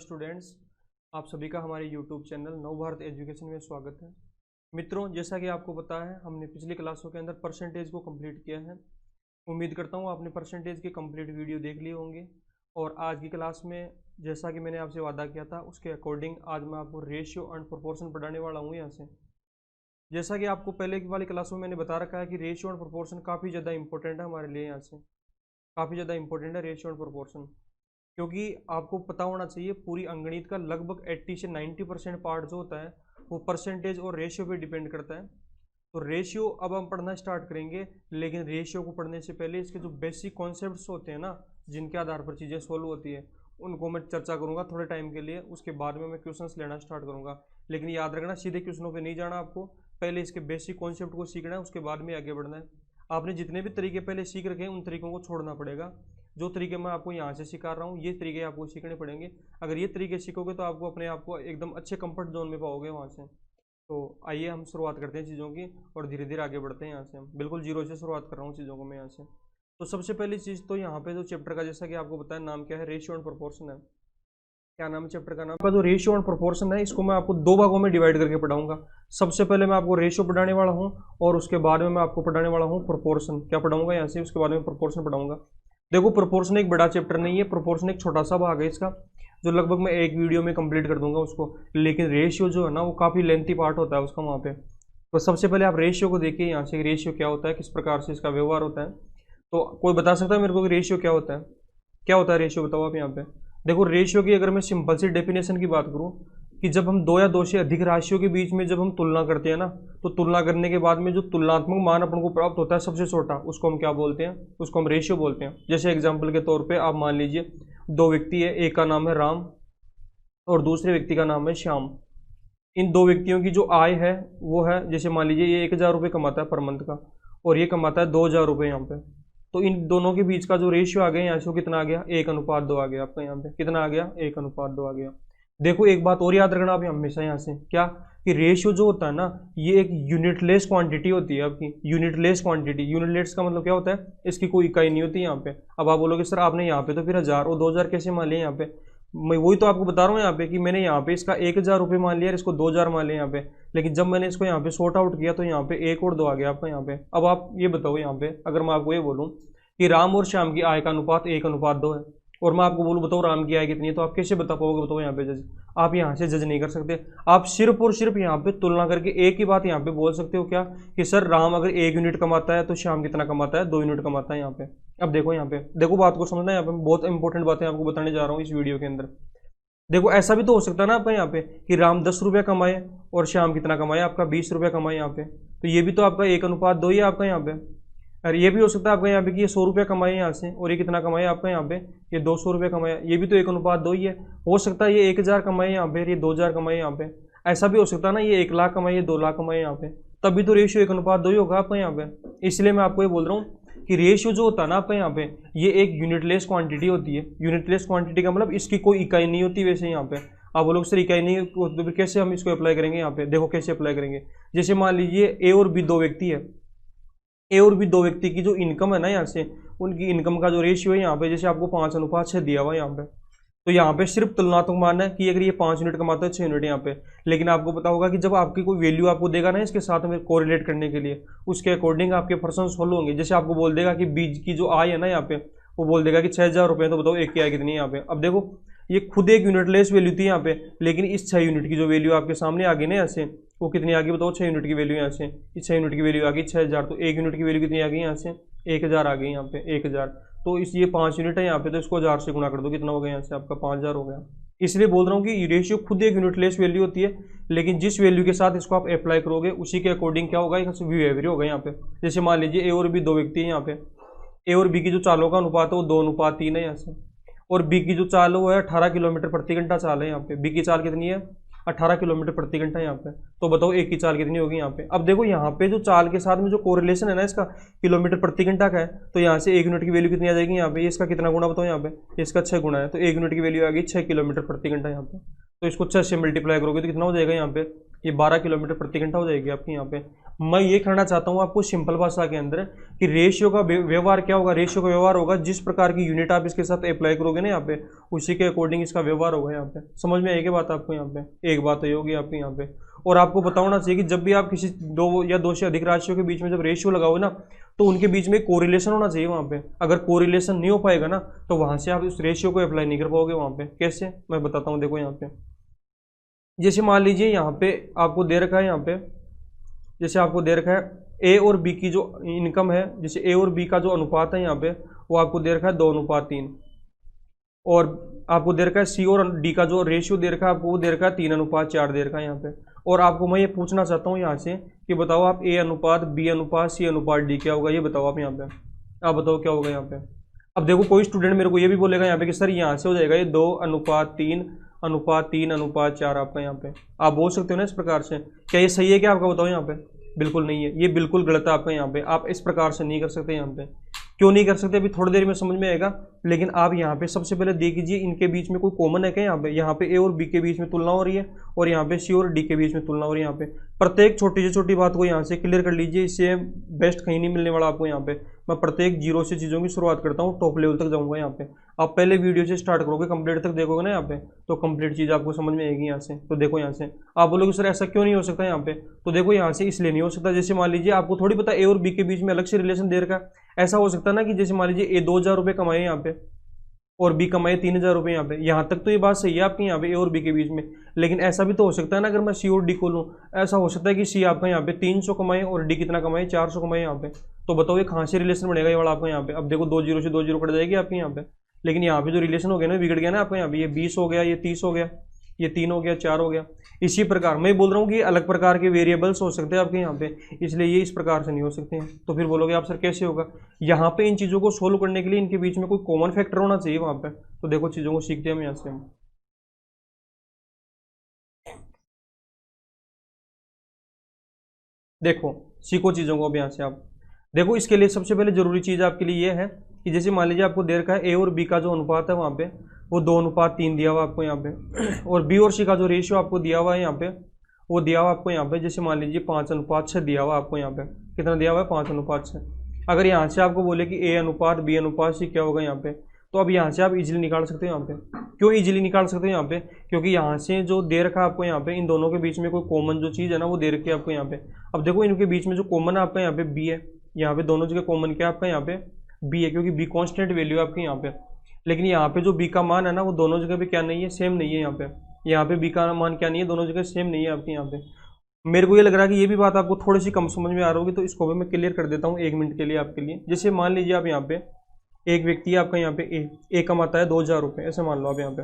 Students, आप सभी का हमारे यूट्यूब चैनल नव भारत एजुकेशन में स्वागत है। मित्रों, जैसा कि आपको पता है, हमने पिछली क्लासों के अंदर परसेंटेज को कंप्लीट किया है। उम्मीद करता हूँ आपने परसेंटेज की कंप्लीट वीडियो देख लिए होंगे। और आज की क्लास में जैसा कि मैंने आपसे वादा किया था उसके अकॉर्डिंग आज मैं आपको रेशियो एंड प्रोपोर्शन पढ़ाने वाला हूँ। यहाँ से जैसा कि आपको पहले की वाली क्लासों में मैंने बता रखा है कि रेशियो एंड प्रोपोर्शन काफ़ी ज़्यादा इंपॉर्टेंट है हमारे लिए। यहाँ से काफ़ी ज़्यादा इंपॉर्टेंट है रेशियो एंड प्रोपोर्शन, क्योंकि आपको पता होना चाहिए पूरी अंगणित का लगभग 80 से 90% पार्ट जो होता है वो परसेंटेज और रेशियो पे डिपेंड करता है। तो रेशियो अब हम पढ़ना स्टार्ट करेंगे, लेकिन रेशियो को पढ़ने से पहले इसके जो बेसिक कॉन्सेप्ट्स होते हैं ना, जिनके आधार पर चीज़ें सोल्व होती है, उनको मैं चर्चा करूंगा थोड़े टाइम के लिए। उसके बाद में मैं क्वेश्चंस लेना स्टार्ट करूंगा। लेकिन याद रखना, सीधे क्वेश्चनों पे नहीं जाना, आपको पहले इसके बेसिक कॉन्सेप्ट को सीखना है, उसके बाद में आगे बढ़ना है। आपने जितने भी तरीके पहले सीख रखे हैं उन तरीकों को छोड़ना पड़ेगा। जो तरीके मैं आपको यहाँ से सिखा रहा हूँ ये तरीके आपको सीखने पड़ेंगे। अगर ये तरीके सीखोगे तो आपको अपने आप को एकदम अच्छे कंफर्ट जोन में पाओगे वहाँ से। तो आइए हम शुरुआत करते हैं चीज़ों की और धीरे धीरे आगे बढ़ते हैं। यहाँ से हम बिल्कुल जीरो से शुरुआत कर रहा हूँ चीज़ों को मैं यहाँ से। तो सबसे पहली चीज़ तो यहाँ पे जो चैप्टर का, जैसा कि आपको बताया, नाम क्या है, रेशियो एंड प्रोपोर्शन है। क्या नाम है चैप्टर का? नाम का जो रेशियो एंड प्रोपोर्शन है, इसको मैं आपको दो भागों में डिवाइड करके पढ़ाऊंगा। सबसे पहले मैं आपको रेशियो पढ़ाने वाला हूँ और उसके बाद में मैं आपको पढ़ाने वाला हूँ प्रोपोर्शन। क्या पढ़ाऊंगा यहाँ से, उसके बाद में प्रोपोर्शन पढ़ाऊंगा। देखो, प्रोपोर्शन एक बड़ा चैप्टर नहीं है, प्रोपोर्शन एक छोटा सा भाग है इसका, जो लगभग मैं एक वीडियो में कंप्लीट कर दूंगा उसको। लेकिन रेशियो जो है ना, वो काफ़ी लेंथी पार्ट होता है उसका वहाँ पे। तो सबसे पहले आप रेशियो को देखिए यहाँ से, रेशियो क्या होता है, किस प्रकार से इसका व्यवहार होता है। तो कोई बता सकता है मेरे को कि रेशियो क्या होता है? क्या होता है रेशियो, बताओ आप यहाँ पे। देखो, रेशियो की अगर मैं सिंपल सी डेफिनेशन की बात करूँ कि जब हम दो या दो से अधिक राशियों के बीच में जब हम तुलना करते हैं ना, तो तुलना करने के बाद में जो तुलनात्मक मान अपन को प्राप्त होता है सबसे छोटा, उसको हम क्या बोलते हैं? उसको हम रेशियो बोलते हैं। जैसे एग्जांपल के तौर पे आप मान लीजिए दो व्यक्ति है, एक का नाम है राम और दूसरे व्यक्ति का नाम है श्याम। इन दो व्यक्तियों की जो आय है वो है, जैसे मान लीजिए ये 1000 रुपये कमाता है पर मंथ का और ये कमाता है 2000 रुपये यहाँ पे। तो इन दोनों के बीच का जो रेशियो आ गया यहाँ से, वो कितना आ गया? 1:2 आ गया आपका यहाँ पे। कितना आ गया? 1:2 आ गया। देखो, एक बात और याद रखना आप हमेशा यहाँ से, क्या कि रेशियो जो होता है ना, ये एक यूनिटलेस क्वांटिटी होती है आपकी। यूनिटलेस क्वांटिटी, यूनिटलेस का मतलब क्या होता है? इसकी कोई इकाई नहीं होती यहाँ पे। अब आप बोलोगे सर आपने यहाँ पे तो फिर 1000 और 2000 कैसे मान लिया यहाँ पे? मैं वही तो आपको बता रहा हूँ यहाँ पे कि मैंने यहाँ पे इसका 1000 रुपये मान लिया और इसको 2000 मान लिया यहाँ पे। लेकिन जब मैंने इसको यहाँ पे सॉर्ट आउट किया तो यहाँ पे 1 और 2 आ गया आपका यहाँ पे। अब आप ये बताओ यहाँ पे, अगर मैं आपको ये बोलूँ कि राम और श्याम की आय का अनुपात 1:2 है और मैं आपको बोलूँ बताओ राम की आय कितनी है, तो आप कैसे बता पाओगे? बताओ यहाँ पे जज, आप यहाँ से जज नहीं कर सकते। आप सिर्फ और सिर्फ यहाँ पे तुलना करके एक ही बात यहाँ पे बोल सकते हो, क्या कि सर राम अगर 1 यूनिट कमाता है तो श्याम कितना कमाता है? 2 यूनिट कमाता है यहाँ पे। अब देखो यहाँ पे, देखो बात को समझना है, यहाँ पे बहुत इंपॉर्टेंट बातें आपको बताने जा रहा हूँ इस वीडियो के अंदर। देखो, ऐसा भी तो हो सकता है ना आपका यहाँ पे कि राम 10 रुपये कमाए और श्याम कितना कमाए? आपका 20 रुपये कमाए यहाँ पे। तो ये भी तो आपका 1:2 ही है आपका यहाँ पे। और ये भी हो सकता है आपका यहाँ पे कि ये 100 रुपये कमाए यहाँ से और ये कितना कमाए आपका यहाँ पे? ये 200 रुपये कमाए। ये भी तो 1:2 ही है। हो सकता है ये 1000 कमाए यहाँ पे, ये 2000 कमाए यहाँ पे। ऐसा भी हो सकता है ना, ये 1 लाख कमाए, ये 2 लाख कमाए यहाँ पे। तभी तो रेशियो 1:2 ही होगा आपका यहाँ पे। इसलिए मैं आपको ये बोल रहा हूँ कि रेशियो जो होता है ना आपका यहाँ पे, ये एक यूनिटलेस क्वांटिटी होती है। यूनिटलेस क्वांटिटी का मतलब इसकी कोई इकाई नहीं होती। वैसे यहाँ पे आप बोलोगे सर इकाई नहीं, तो कैसे हम इसको अप्लाई करेंगे? यहाँ पे देखो कैसे अप्लाई करेंगे। जैसे मान लीजिए ए और बी दो व्यक्ति है, ए और बी दो व्यक्ति की जो इनकम है ना यहाँ से, उनकी इनकम का जो रेशियो है यहाँ पे, जैसे आपको 5:6 दिया हुआ यहाँ पे, तो यहाँ पे सिर्फ तुलनात्मक मान है कि अगर ये 5 यूनिट कमाता है 6 यूनिट यहाँ पे। लेकिन आपको पता होगा कि जब आपकी कोई वैल्यू आपको देगा ना इसके साथ में कोरिलेट करने के लिए, उसके अकॉर्डिंग आपके पर्सन सोल्व होंगे। जैसे आपको बोल देगा कि बीज की जो आय है ना यहाँ पे, वो बोल देगा कि 6000 रुपये, तो बताओ एक की आय कितनी है यहाँ पे? अब देखो, ये खुद एक यूनिटलेस वैल्यू थी यहाँ पे, लेकिन इस 6 यूनिट की जो वैल्यू आपके सामने आ गई ना यहाँ से, वो कितनी आ गई बताओ? 6 यूनिट की वैल्यू यहाँ से, इस 6 यूनिट की वैल्यू आ गई 6000। तो 1 यूनिट की वैल्यू कितनी आ गई यहाँ से? 1000 आ गई यहाँ पे, 1000। तो इस ये 5 यूनिट है यहाँ पे, तो इसको 1000 से गुणा कर दो, कितना हो गया यहाँ से? आपका 5000 हो गया। इसलिए बोल रहा हूँ कि रेशियो खुद एक यूनिटलेस वैल्यू होती है, लेकिन जिस वैल्यू के साथ इसको आप अप्लाई करोगे उसी के अकॉर्डिंग क्या होगा? बिहेवियर होगा यहाँ पे। जैसे मान लीजिए ए और बी दो व्यक्ति है यहाँ पे, ए और बी की जो चालों का अनुपात है वो 2:3 है यहाँ से, और बी की जो चाल है वो है 18 किलोमीटर प्रति घंटा चाल है यहाँ पे। बी की चाल कितनी है? 18 किलोमीटर प्रति घंटा यहाँ पे। तो बताओ एक की चाल कितनी होगी यहाँ पे? अब देखो यहाँ पे जो चाल के साथ में जो कोरिलेशन है ना इसका, किलोमीटर प्रति घंटा का है, तो यहाँ से 1 यूनिट की वैल्यू कितनी आ जाएगी यहाँ पे? इसका कितना गुना बताओ यहाँ पे? इसका 6 गुना है, तो 1 यूनिट की वैल्यू आ गई 6 किलोमीटर प्रति घंटा यहाँ पे। तो इसको 6 से मल्टीप्लाई करोगे तो कितना हो जाएगा यहाँ पे? ये 12 किलोमीटर प्रति घंटा हो जाएगी आपकी यहाँ पे। मैं ये कहना चाहता हूँ आपको सिंपल भाषा के अंदर कि रेशियो का व्यवहार क्या होगा, रेशियो का व्यवहार होगा जिस प्रकार की यूनिट आप इसके साथ अप्लाई करोगे ना यहाँ पे, उसी के अकॉर्डिंग इसका व्यवहार होगा। यहाँ पे समझ में आएगी बात आपको, यहाँ पे एक बात ये होगी आपकी यहाँ पे। और आपको पता होना चाहिए कि जब भी आप किसी दो या दो से अधिक राशियों के बीच में जब रेशियो लगाओ ना, तो उनके बीच में कोरिलेशन होना चाहिए वहाँ पे। अगर कोरिलेशन नहीं हो पाएगा ना, तो वहाँ से आप उस रेशियो को अप्लाई नहीं कर पाओगे वहाँ पे। कैसे, मैं बताता हूँ। देखो यहाँ पे जैसे मान लीजिए यहाँ पे आपको दे रखा है, यहाँ पे जैसे आपको दे रखा है ए और बी की जो इनकम है, जैसे ए और बी का जो अनुपात है यहाँ पे, वो आपको दे रखा है 2:3। और आपको दे रखा है सी और डी का जो रेशियो दे रखा है आपको, वो दे रखा है 3:4 दे रखा है यहाँ पे। और आपको मैं ये पूछना चाहता हूँ यहाँ से कि बताओ आप ए अनुपात बी अनुपात सी अनुपात डी क्या होगा, ये बताओ आप यहाँ पे। आप बताओ क्या होगा यहाँ पे। अब देखो कोई स्टूडेंट मेरे को ये भी बोलेगा यहाँ पे कि सर यहाँ से हो जाएगा ये 2:3:4 आपका यहाँ पे। आप बोल सकते हो ना इस प्रकार से। क्या ये सही है क्या आपका, बताओ यहाँ पे। बिल्कुल नहीं है, ये बिल्कुल गलत है आपका यहाँ पे। आप इस प्रकार से नहीं कर सकते यहाँ पे। क्यों नहीं कर सकते अभी थोड़ी देर में समझ में आएगा। लेकिन आप यहाँ पे सबसे पहले देख लीजिए इनके बीच में कोई कॉमन है क्या। यहाँ पे ए और बी के बीच में तुलना हो रही है, और यहाँ पे सी और डी के बीच में तुलना हो रही है। यहाँ पे प्रत्येक छोटी से छोटी बात को यहाँ से क्लियर कर लीजिए, इससे बेस्ट कहीं नहीं मिलने वाला आपको। यहाँ पे मैं प्रत्येक जीरो से चीज़ों की शुरुआत करता हूँ, टॉप लेवल तक जाऊँगा। यहाँ पे आप पहले वीडियो से स्टार्ट करोगे, कंप्लीट तक देखोगे ना यहाँ पे, तो कंप्लीट चीज़ आपको समझ में आएगी यहाँ से। तो देखो यहाँ से आप बोलोगे सर ऐसा क्यों नहीं हो सकता यहाँ पे, तो देखो यहाँ से इसलिए नहीं हो सकता। जैसे मान लीजिए आपको थोड़ी पता ए और बी के बीच में अलग से रिलेशन दे रखा है। ऐसा हो सकता है ना कि जैसे मान लीजिए ए 2,000 रुपये कमाए यहाँ पे और बी कमाए 3,000 रुपये यहाँ पे। यहाँ तक तो ये बात सही है आपकी यहाँ पे ए और बी के बीच में। लेकिन ऐसा भी तो हो सकता है ना, अगर मैं सी और डी को लूँ, ऐसा हो सकता है कि सी आपका यहाँ पे 300 कमाए और डी कितना कमाए 400 कमाए यहाँ पे। तो बताओ ये कहाँ से रिलेशन बनेगा ये वाला आपका यहाँ पे। अब देखो 2 जीरो से 2 जीरो कट जाएगी आपकी यहाँ पे। लेकिन यहाँ पे जो रिलेशन हो गया ना, बिगड़ गया ना आपका यहाँ पे। ये 20 हो गया, ये 30 हो गया, ये 3 हो गया, 4 हो गया। इसी प्रकार मैं बोल रहा हूँ कि अलग प्रकार के वेरिएबल्स हो सकते हैं आपके यहाँ पे, इसलिए ये इस प्रकार से नहीं हो सकते हैं। तो फिर बोलोगे आप सर कैसे होगा। यहाँ पे इन चीज़ों को सोल्व करने के लिए इनके बीच में कोई कॉमन फैक्टर होना चाहिए वहाँ पे। तो देखो चीज़ों को सीखते हैं हम यहाँ से। हम देखो सीखो चीज़ों को अब यहाँ से आप देखो। इसके लिए सबसे पहले जरूरी चीज़ आपके लिए ये है कि जैसे मान लीजिए आपको दे रखा है ए और बी का जो अनुपात है वहाँ पे, वो 2:3 दिया हुआ आपको यहाँ पे। और बी और सी का जो रेशियो आपको दिया हुआ है यहाँ पे, वो दिया हुआ आपको यहाँ पे जैसे मान लीजिए 5:6 दिया हुआ आपको यहाँ पे। कितना दिया हुआ है 5:6। अगर यहाँ से आपको बोले कि ए अनुपात बी अनुपात सी क्या होगा यहाँ पे, तो अब यहाँ से आप इजीली निकाल सकते हो यहाँ पे। क्यों इजीली निकाल सकते हो यहाँ पे, क्योंकि यहाँ से जो दे रखा है आपको यहाँ पे, इन दोनों के बीच में कोई कॉमन जो चीज़ है ना वो दे रखी है आपको यहाँ पे। अब देखो इनके बीच में जो कॉमन है आपका यहाँ पे बी है। यहाँ पे दोनों जगह कॉमन क्या है आपका यहाँ पे बी है, क्योंकि बी कॉन्स्टेंट वैल्यू है आपकी यहाँ पे। लेकिन यहाँ पे जो बी का मान है ना, वो दोनों जगह पे क्या नहीं है, सेम नहीं है यहाँ पे। यहाँ पे बी का मान क्या नहीं है, दोनों जगह सेम नहीं है आपके यहाँ पे। मेरे को ये लग रहा है कि ये भी बात आपको थोड़ी सी कम समझ में आ रही होगी, तो इसको भी मैं क्लियर कर देता हूँ 1 मिनट के लिए आपके लिए। जैसे मान लीजिए आप यहाँ पे एक व्यक्ति है आपका यहाँ पे ए कमाता है 2,000 रुपये, ऐसे मान लो आप यहाँ पे।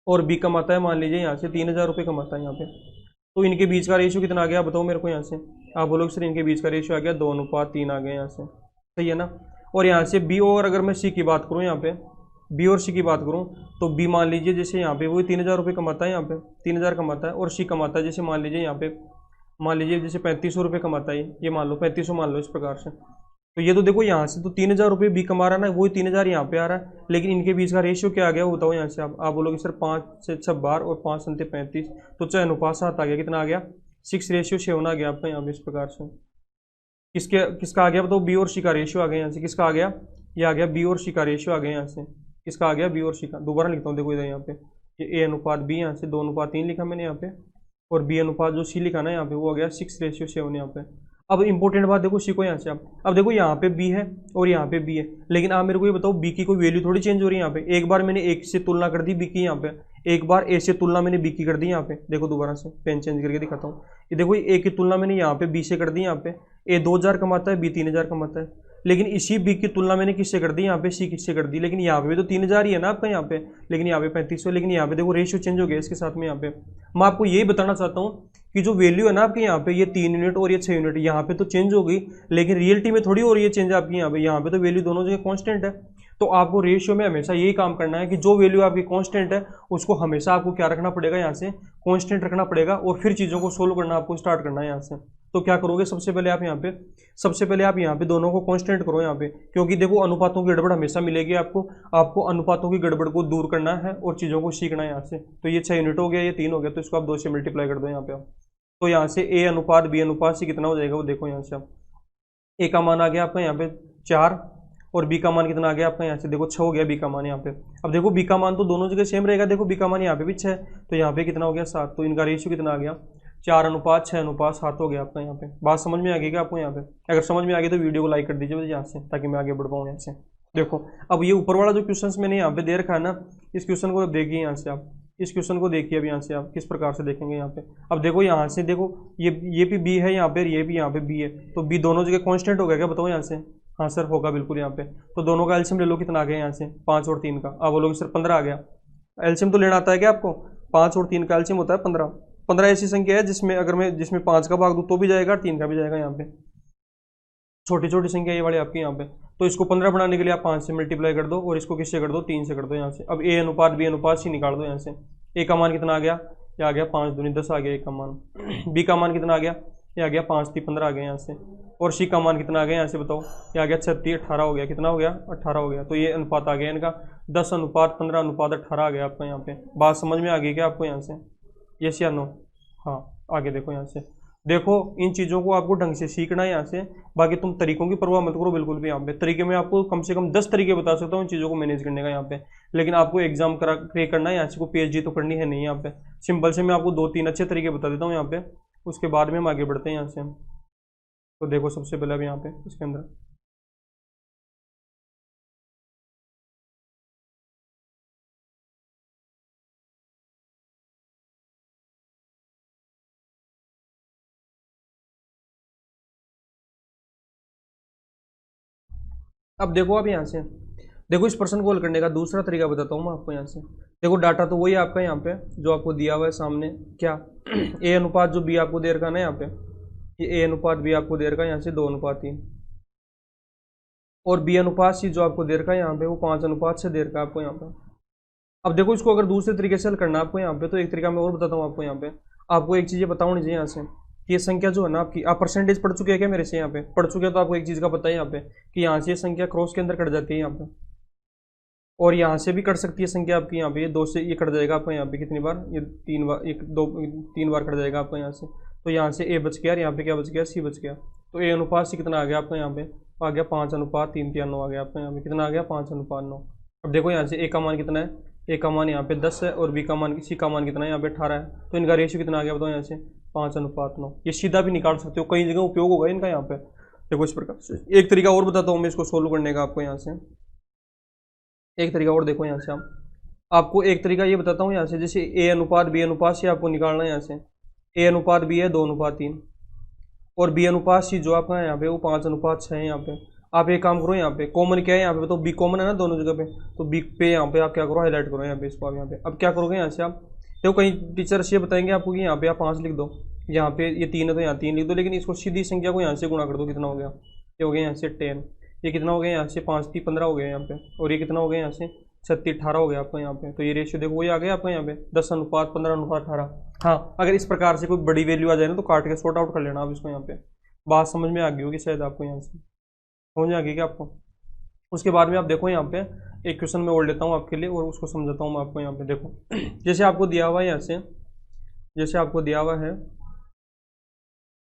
और बी कमाता है मान लीजिए यहाँ से 3,000 रुपये कमाता है यहाँ पे। तो इनके बीच का रेशियो कितना आ गया बताओ मेरे को यहाँ से। आप बोलोगे सर इनके बीच का रेशियो आ गया 2:3 आ गया यहाँ से, सही है ना। और यहाँ से बी और अगर मैं सी की बात करूँ यहाँ पे, बी और सी की बात करूँ, तो बी मान लीजिए जैसे यहाँ पे वो 3,000 रुपये कमाता है यहाँ पे, 3,000 कमाता है। और सी कमाता है जैसे मान लीजिए यहाँ पे, मान लीजिए जैसे 3,500 रुपये कमाता है, ये मान लो 3,500 मान लो इस प्रकार से। तो ये तो देखो यहाँ से तो 3,000 रुपये बी कमा रहा है ना, वही 3,000 यहाँ पे आ रहा है। लेकिन इनके बीच का रेशियो क्या आ गया वो बताओ यहाँ से। आप बोलोगे सर 5 से 6 12 और 5 संते 35, तो 6 अनुपात 7 आ गया। कितना आ गया 6:7 आ गया आपका यहाँ पे इस प्रकार से। किसका आ गया बताओ, बी और सी का रेशियो आ गया यहाँ से। किसका आ गया, ये आ गया बी और सी का रेशियो आ गया यहाँ से। किसका आ गया, बी और सी का। दोबारा लिखता हूँ देखो इधर यहाँ पे, ये ए अनुपात बी यहाँ से 2:3 लिखा मैंने यहाँ पे, और बी अनुपात जो सी लिखा ना यहाँ पे, वो आ गया 6:7 यहाँ पे। अब इंपॉर्टेंट बात देखो सीखो यहाँ से आप। अब देखो यहाँ पे बी है और यहाँ पे बी है, लेकिन आप मेरे को ये बताओ बी की कोई वैल्यू थोड़ी चेंज हो रही है यहाँ पे। एक बार मैंने एक से तुलना कर दी बी की यहाँ पे, एक बार ए से तुलना मैंने बी की कर दी यहाँ पे। देखो दोबारा से पेन चेंज करके दिखाता हूँ। ये देखो ए की तुलना मैंने यहाँ पे बी से कर दी यहाँ पे। ए 2,000 कमाता है, बी 3,000 कमाता है। लेकिन इसी बी की तुलना मैंने किससे कर दी यहाँ पे, सी किससे कर दी। लेकिन यहाँ पे भी तो 3,000 ही है ना आपका यहाँ पे, लेकिन यहाँ पे 3,500। लेकिन यहाँ पे देखो रेशियो चेंज हो गया इसके साथ में। यहाँ पे मैं आपको यही बताना चाहता हूँ कि जो वैल्यू है ना आपके यहाँ पे, ये 3 यूनिट और ये 6 यूनिट, यहाँ पे तो चेंज हो गई, लेकिन रियलिटी में थोड़ी हो रही है चेंज आपकी यहाँ पे। यहाँ पे तो वैल्यू दोनों जगह कांस्टेंट है। तो आपको रेशियो में हमेशा यही काम करना है कि जो वैल्यू आपकी कांस्टेंट है उसको हमेशा आपको क्या रखना पड़ेगा, यहाँ से कांस्टेंट रखना पड़ेगा, और फिर चीज़ों को सोल्व करना आपको स्टार्ट करना है यहाँ से। तो क्या करोगे, सबसे पहले आप यहाँ पे दोनों को कांस्टेंट करो यहाँ पे, क्योंकि देखो अनुपातों की गड़बड़ हमेशा मिलेगी आपको अनुपातों की गड़बड़ को दूर करना है और चीज़ों को सीखना है यहाँ से। तो ये 6 यूनिट हो गया, ये 3 हो गया, तो इसको आप 2 से मल्टीप्लाई कर दो यहाँ पे आप। तो यहाँ से ए अनुपात बी अनुपात सी कितना हो जाएगा वो देखो यहाँ से आप, ए का मान आ गया आपका यहाँ पे 4 और बी का मान कितना आ गया आपका यहाँ से देखो 6 हो गया बी का मान यहाँ पे। अब देखो बी का मान तो दोनों जगह सेम रहेगा, देखो बी का मान यहाँ पे भी 6 है तो यहाँ पे कितना हो गया 7, तो इनका रेशियो कितना आ गया 4:6:7 हो गया आपका यहाँ पे। बात समझ में आ गई क्या आपको यहाँ पे? अगर समझ में आ गई तो वीडियो को लाइक कर दीजिए यहाँ से, ताकि मैं आगे बढ़ पाऊँ यहाँ से। देखो अब ये ऊपर वाला जो क्वेश्चन मैंने यहाँ पे दे रखा है ना, इस क्वेश्चन को देखिए यहाँ से आप, इस क्वेश्चन को देखिए अब यहाँ से आप किस प्रकार से देखेंगे यहाँ पे। अब देखो यहाँ से देखो ये भी बी है यहाँ पे, ये भी यहाँ पे बी है, तो बी दोनों जगह कांस्टेंट हो गया क्या बताओ यहाँ से? हाँ सर होगा बिल्कुल यहाँ पे। तो दोनों का एलसीएम ले लो, कितना आ गया यहाँ से 5 और 3 का। अब बोलोगे सर 15 आ गया। एलसीएम तो लेना आता है क्या आपको? 5 और 3 का एलसीएम होता है 15। 15 ऐसी संख्या है जिसमें अगर मैं जिसमें 5 का भाग दूँ तो भी जाएगा और 3 का भी जाएगा यहाँ पे। छोटी छोटी संख्या ये वाली आपकी यहाँ पे। तो इसको 15 बनाने के लिए आप 5 से मल्टीप्लाई कर दो और इसको किससे कर दो? 3 से कर दो यहाँ से। अब ए अनुपात बी अनुपात सी निकाल दो यहाँ से। ए का मान कितना आ गया? ये आ गया 5 दूनी 10 आ गया ए का मान। बी का मान कितना आ गया? ये आ गया 5 3 15 आ गया यहाँ से। और सी का मान कितना आ गया यहाँ से बताओ? ये आ गया 36 18 हो गया। कितना हो गया? 18 हो गया। तो ये अनुपात आ गया इनका 10:15:18 आ गया आपका यहाँ पे। बात समझ में आ गई क्या आपको यहाँ से? यस या नो? हाँ आगे देखो यहाँ से। देखो इन चीज़ों को आपको ढंग से सीखना है यहाँ से। बाकी तुम तरीकों की परवाह मत करो बिल्कुल भी। यहाँ पे तरीके में आपको कम से कम 10 तरीके बता सकता हूँ इन चीज़ों को मैनेज करने का यहाँ पे। लेकिन आपको एग्जाम क्लियर करना है यहाँ से, को पीएचडी तो करनी है नहीं यहाँ पे। सिंपल से मैं आपको 2-3 अच्छे तरीके बता देता हूँ यहाँ पे, उसके बाद में हम आगे बढ़ते हैं यहाँ से। तो देखो सबसे पहले अब यहाँ पे इसके अंदर अब देखो अब यहाँ से देखो, इस प्रश्न को हल करने का दूसरा तरीका बताता हूँ मैं आपको यहाँ से। देखो डाटा तो वही है आपका यहाँ पे जो आपको दिया हुआ है सामने, क्या ए अनुपात जो बी आपको दे रखा है ना यहाँ पे, ये ए अनुपात बी आपको दे रखा है यहाँ से 2:3, और बी अनुपात सी जो आपको दे रखा है यहाँ पे वो 5:6 दे रखा है आपको यहाँ पे। अब देखो इसको अगर दूसरे तरीके से हल करना है आपको यहाँ पे, तो एक तरीका मैं और बताता हूँ आपको यहाँ पे। आपको एक चीज़ ये बताऊँ नहीं यहाँ से कि ये संख्या जो है ना आपकी, आप परसेंटेज पढ़ चुके हैं क्या मेरे से? यहाँ पे पढ़ चुके हैं तो आपको एक चीज़ का पता है यहाँ पे कि यहाँ से ये संख्या क्रॉस के अंदर कट जाती है यहाँ पे, और यहाँ से भी कट सकती है संख्या आपकी यहाँ पे। ये 2 से ये कट जाएगा आपका यहाँ पे कितनी बार? ये 3 बार, 3 बार कट जाएगा आपका यहाँ से। तो यहाँ से ए बच गया और यहाँ पे क्या बच गया? सी बच गया। तो ए अनुपात सी कितना आ गया आपका यहाँ पे? आ गया 5:3:9 आ गया आपका यहाँ पे। कितना आ गया? 5:9। अब देखो यहाँ से ए का मान कितना है? ए का मान यहाँ पे 10 है और बी का मान सी का मान कितना है? यहाँ पे 18 है। तो इनका रेशियो कितना आ गया बताओ यहाँ से? 5:9। ये सीधा भी निकाल सकते हो, कई जगह उपयोग होगा इनका यहाँ पे। देखो इस प्रकार से एक तरीका और बताता हूँ मैं इसको सोल्व करने का आपको यहाँ से। एक तरीका और देखो यहाँ से आपको एक तरीका ये बताता हूँ यहाँ से, जैसे ए अनुपात बी अनुपात से आपको निकालना है यहाँ से। ए अनुपात बी है 2:3 और बी अनुपात सी जो आपका है यहाँ पे वो 5:6 है यहाँ पे। आप एक काम करो यहाँ पे, कॉमन क्या है यहाँ पे? तो बी कॉमन है ना दोनों जगह पे, तो बी पे यहाँ पे आप क्या करो? हाईलाइट करो यहाँ पे इसको। आप यहाँ पे अब क्या करोगे यहाँ से आप? देखो कहीं टीचर्स ये बताएंगे आपको कि यहाँ पे आप 5 लिख दो, यहाँ पे ये 3 है तो यहाँ 3 लिख दो, लेकिन इसको सीधी संख्या को यहाँ से गुणा कर दो। कितना हो गया? ये हो गया यहाँ से 10। ये कितना हो गया यहाँ से? 5 3 15 हो गया यहाँ पे, और ये कितना हो गया यहाँ से? 36 18 हो गया आपका यहाँ पे। तो ये रेशियो देखो वही आ गया आपका यहाँ पे 10:15:18। हाँ अगर इस प्रकार से कोई बड़ी वैल्यू आ जाए ना तो काट के सॉर्ट आउट कर लेना आप इसको यहाँ पे। बात समझ में आ गई होगी शायद आपको यहाँ से, समझ में आ गई क्या आपको? उसके बाद में आप देखो यहाँ पे एक क्वेश्चन मैं और लेता हूँ आपके लिए और उसको समझाता हूँ मैं आपको यहाँ पे। देखो जैसे आपको दिया हुआ है यहाँ से, जैसे आपको दिया हुआ है,